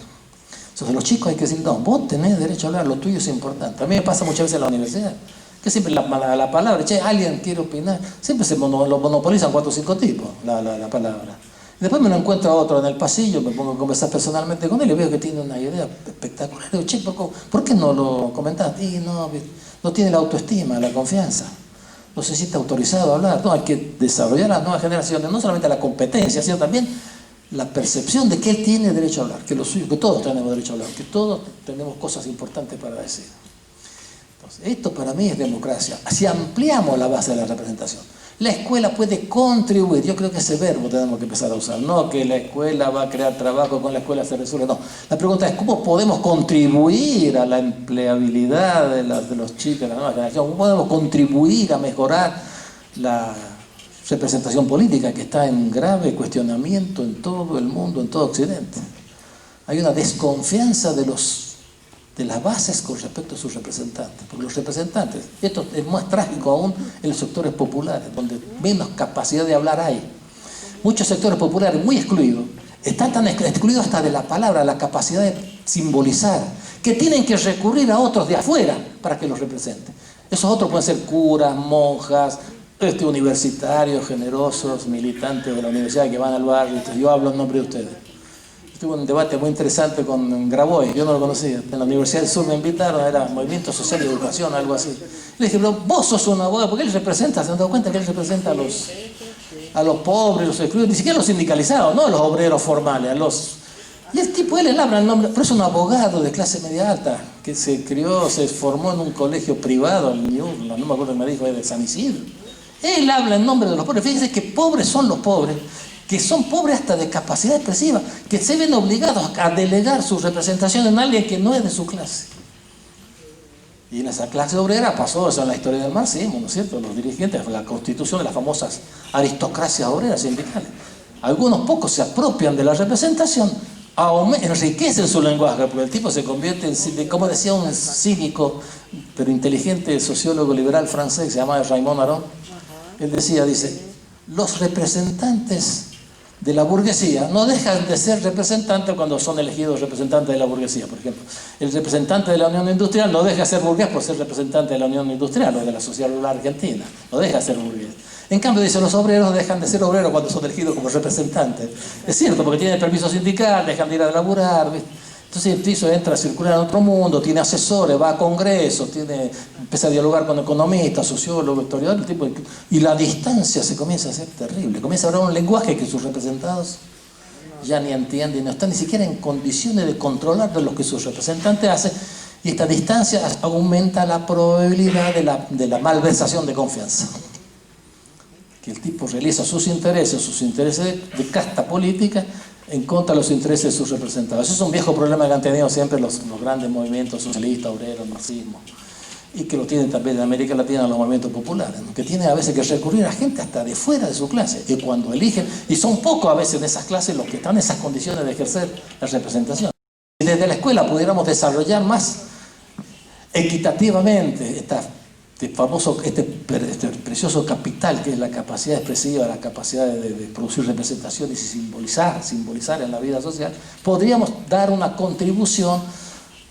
Entonces los chicos hay que decir, no, vos tenés derecho a hablar, lo tuyo es importante. A mí me pasa muchas veces en la universidad, que siempre la palabra, che, alguien quiere opinar, siempre lo monopolizan 4 o 5 tipos, la palabra. Después me lo encuentro a otro en el pasillo, me pongo a conversar personalmente con él y veo que tiene una idea espectacular. Le digo, che, ¿por qué no lo comentaste? Y no tiene la autoestima, la confianza. No se siente autorizado a hablar. No, hay que desarrollar a las nuevas generaciones, no solamente la competencia, sino también la percepción de que él tiene derecho a hablar, que lo suyo, que todos tenemos derecho a hablar, que todos tenemos cosas importantes para decir. Entonces, esto para mí es democracia. Si ampliamos la base de la representación, la escuela puede contribuir. Yo creo que ese verbo tenemos que empezar a usar. No que la escuela va a crear trabajo, con la escuela se resuelve. No. La pregunta es, ¿cómo podemos contribuir a la empleabilidad de los chicos, de la nueva generación? ¿Cómo podemos contribuir a mejorar la representación política que está en grave cuestionamiento en todo el mundo, en todo Occidente? Hay una desconfianza de las bases con respecto a sus representantes, porque los representantes, esto es más trágico aún en los sectores populares, donde menos capacidad de hablar hay. Muchos sectores populares muy excluidos, están tan excluidos hasta de la palabra, la capacidad de simbolizar, que tienen que recurrir a otros de afuera para que los representen. Esos otros pueden ser curas, monjas, universitarios, generosos, militantes de la universidad que van al barrio. Yo hablo en nombre de ustedes. Tuve un debate muy interesante con Grabois, yo no lo conocía. En la Universidad del Sur me invitaron, era Movimiento Social y Educación, algo así. Le dije, pero vos sos un abogado, porque él representa, se han dado cuenta que él representa a los pobres, los excluidos, ni siquiera los sindicalizados, no a los obreros formales, Y el tipo, él habla el nombre, pero es un abogado de clase media alta, que se formó en un colegio privado, no me acuerdo que me dijo, es de San Isidro. Él habla en nombre de los pobres. Fíjense que pobres son los pobres, que son pobres hasta de capacidad expresiva, que se ven obligados a delegar su representación en alguien que no es de su clase. Y en esa clase obrera pasó eso en la historia del marxismo, ¿no es cierto? Los dirigentes, la constitución de las famosas aristocracias obreras sindicales. Algunos pocos se apropian de la representación, enriquecen su lenguaje, porque el tipo se convierte en, como decía un cínico, pero inteligente sociólogo liberal francés, se llama Raymond Aron. Él dice, los representantes de la burguesía no dejan de ser representantes cuando son elegidos representantes de la burguesía. Por ejemplo, el representante de la Unión Industrial no deja de ser burgués por ser representante de la Unión Industrial o de la Sociedad Rural Argentina, no deja de ser burgués. En cambio, dice, los obreros dejan de ser obreros cuando son elegidos como representantes. Es cierto, porque tienen permiso sindical, dejan de ir a laburar, ¿viste? Entonces el piso entra a circular en otro mundo, tiene asesores, va a congresos, empieza a dialogar con economistas, sociólogos, historiadores, y la distancia se comienza a hacer terrible. Comienza a hablar un lenguaje que sus representados ya ni entienden, no están ni siquiera en condiciones de controlar de lo que sus representantes hacen, y esta distancia aumenta la probabilidad de la malversación de confianza. Que el tipo realiza sus intereses de casta política en contra de los intereses de sus representados. Ese es un viejo problema que han tenido siempre los grandes movimientos socialistas, obreros, marxismo, y que lo tienen también en América Latina los movimientos populares, ¿no? Que tienen a veces que recurrir a gente hasta de fuera de su clase, y cuando eligen, y son pocos a veces de esas clases los que están en esas condiciones de ejercer la representación. Si desde la escuela pudiéramos desarrollar más equitativamente este precioso capital que es la capacidad expresiva, la capacidad de producir representaciones y simbolizar en la vida social, podríamos dar una contribución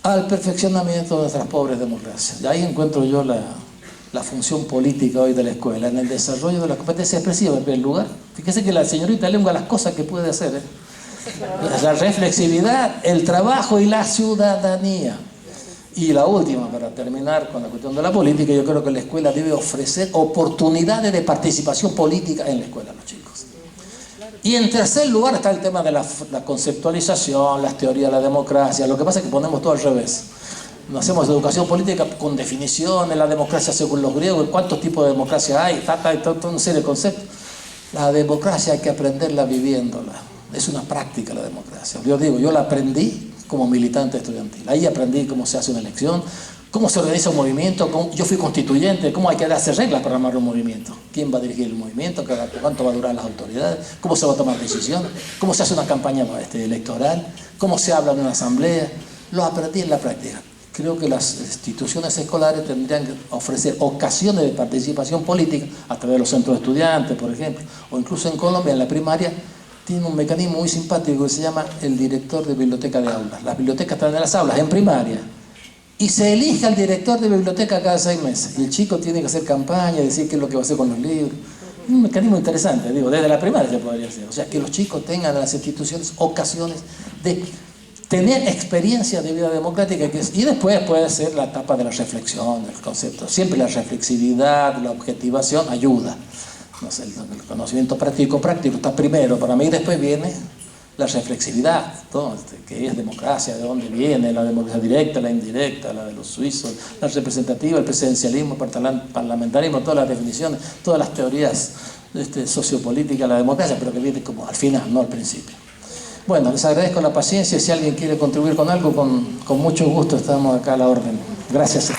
al perfeccionamiento de nuestras pobres democracias. Y ahí encuentro yo la función política hoy de la escuela, en el desarrollo de la competencia expresiva en primer lugar. Fíjese que la señorita Lengua las cosas que puede hacer, la reflexividad, el trabajo y la ciudadanía. Y la última, para terminar con la cuestión de la política, yo creo que la escuela debe ofrecer oportunidades de participación política en la escuela a los chicos. Y en tercer lugar está el tema de la conceptualización, las teorías de la democracia. Lo que pasa es que ponemos todo al revés. No hacemos educación política con definiciones, la democracia según los griegos, cuántos tipos de democracia hay, toda una serie de conceptos. La democracia hay que aprenderla viviéndola. Es una práctica la democracia. Yo digo, yo la aprendí como militante estudiantil. Ahí aprendí cómo se hace una elección, cómo se organiza un movimiento, yo fui constituyente, cómo hay que hacer reglas para armar un movimiento, quién va a dirigir el movimiento, cuánto va a durar las autoridades, cómo se va a tomar decisiones, cómo se hace una campaña electoral, cómo se habla en una asamblea. Lo aprendí en la práctica. Creo que las instituciones escolares tendrían que ofrecer ocasiones de participación política a través de los centros de estudiantes, por ejemplo, o incluso en Colombia, en la primaria, tiene un mecanismo muy simpático que se llama el director de biblioteca de aulas. Las bibliotecas están en las aulas, en primaria. Y se elige al director de biblioteca cada 6 meses. Y el chico tiene que hacer campaña, decir qué es lo que va a hacer con los libros. Un mecanismo interesante, digo, desde la primaria se podría hacer. O sea, que los chicos tengan en las instituciones ocasiones de tener experiencia de vida democrática, y después puede ser la etapa de la reflexión, del concepto. Siempre la reflexividad, la objetivación ayuda. No sé, el conocimiento práctico está primero para mí, después viene la reflexividad, ¿no? ¿Qué es democracia? ¿De dónde viene? La democracia directa, la indirecta, la de los suizos, la representativa, el presidencialismo, el parlamentarismo, todas las definiciones, todas las teorías sociopolíticas de la democracia, pero que viene como al final, no al principio. Bueno, les agradezco la paciencia. Si alguien quiere contribuir con algo, con mucho gusto estamos acá a la orden. Gracias.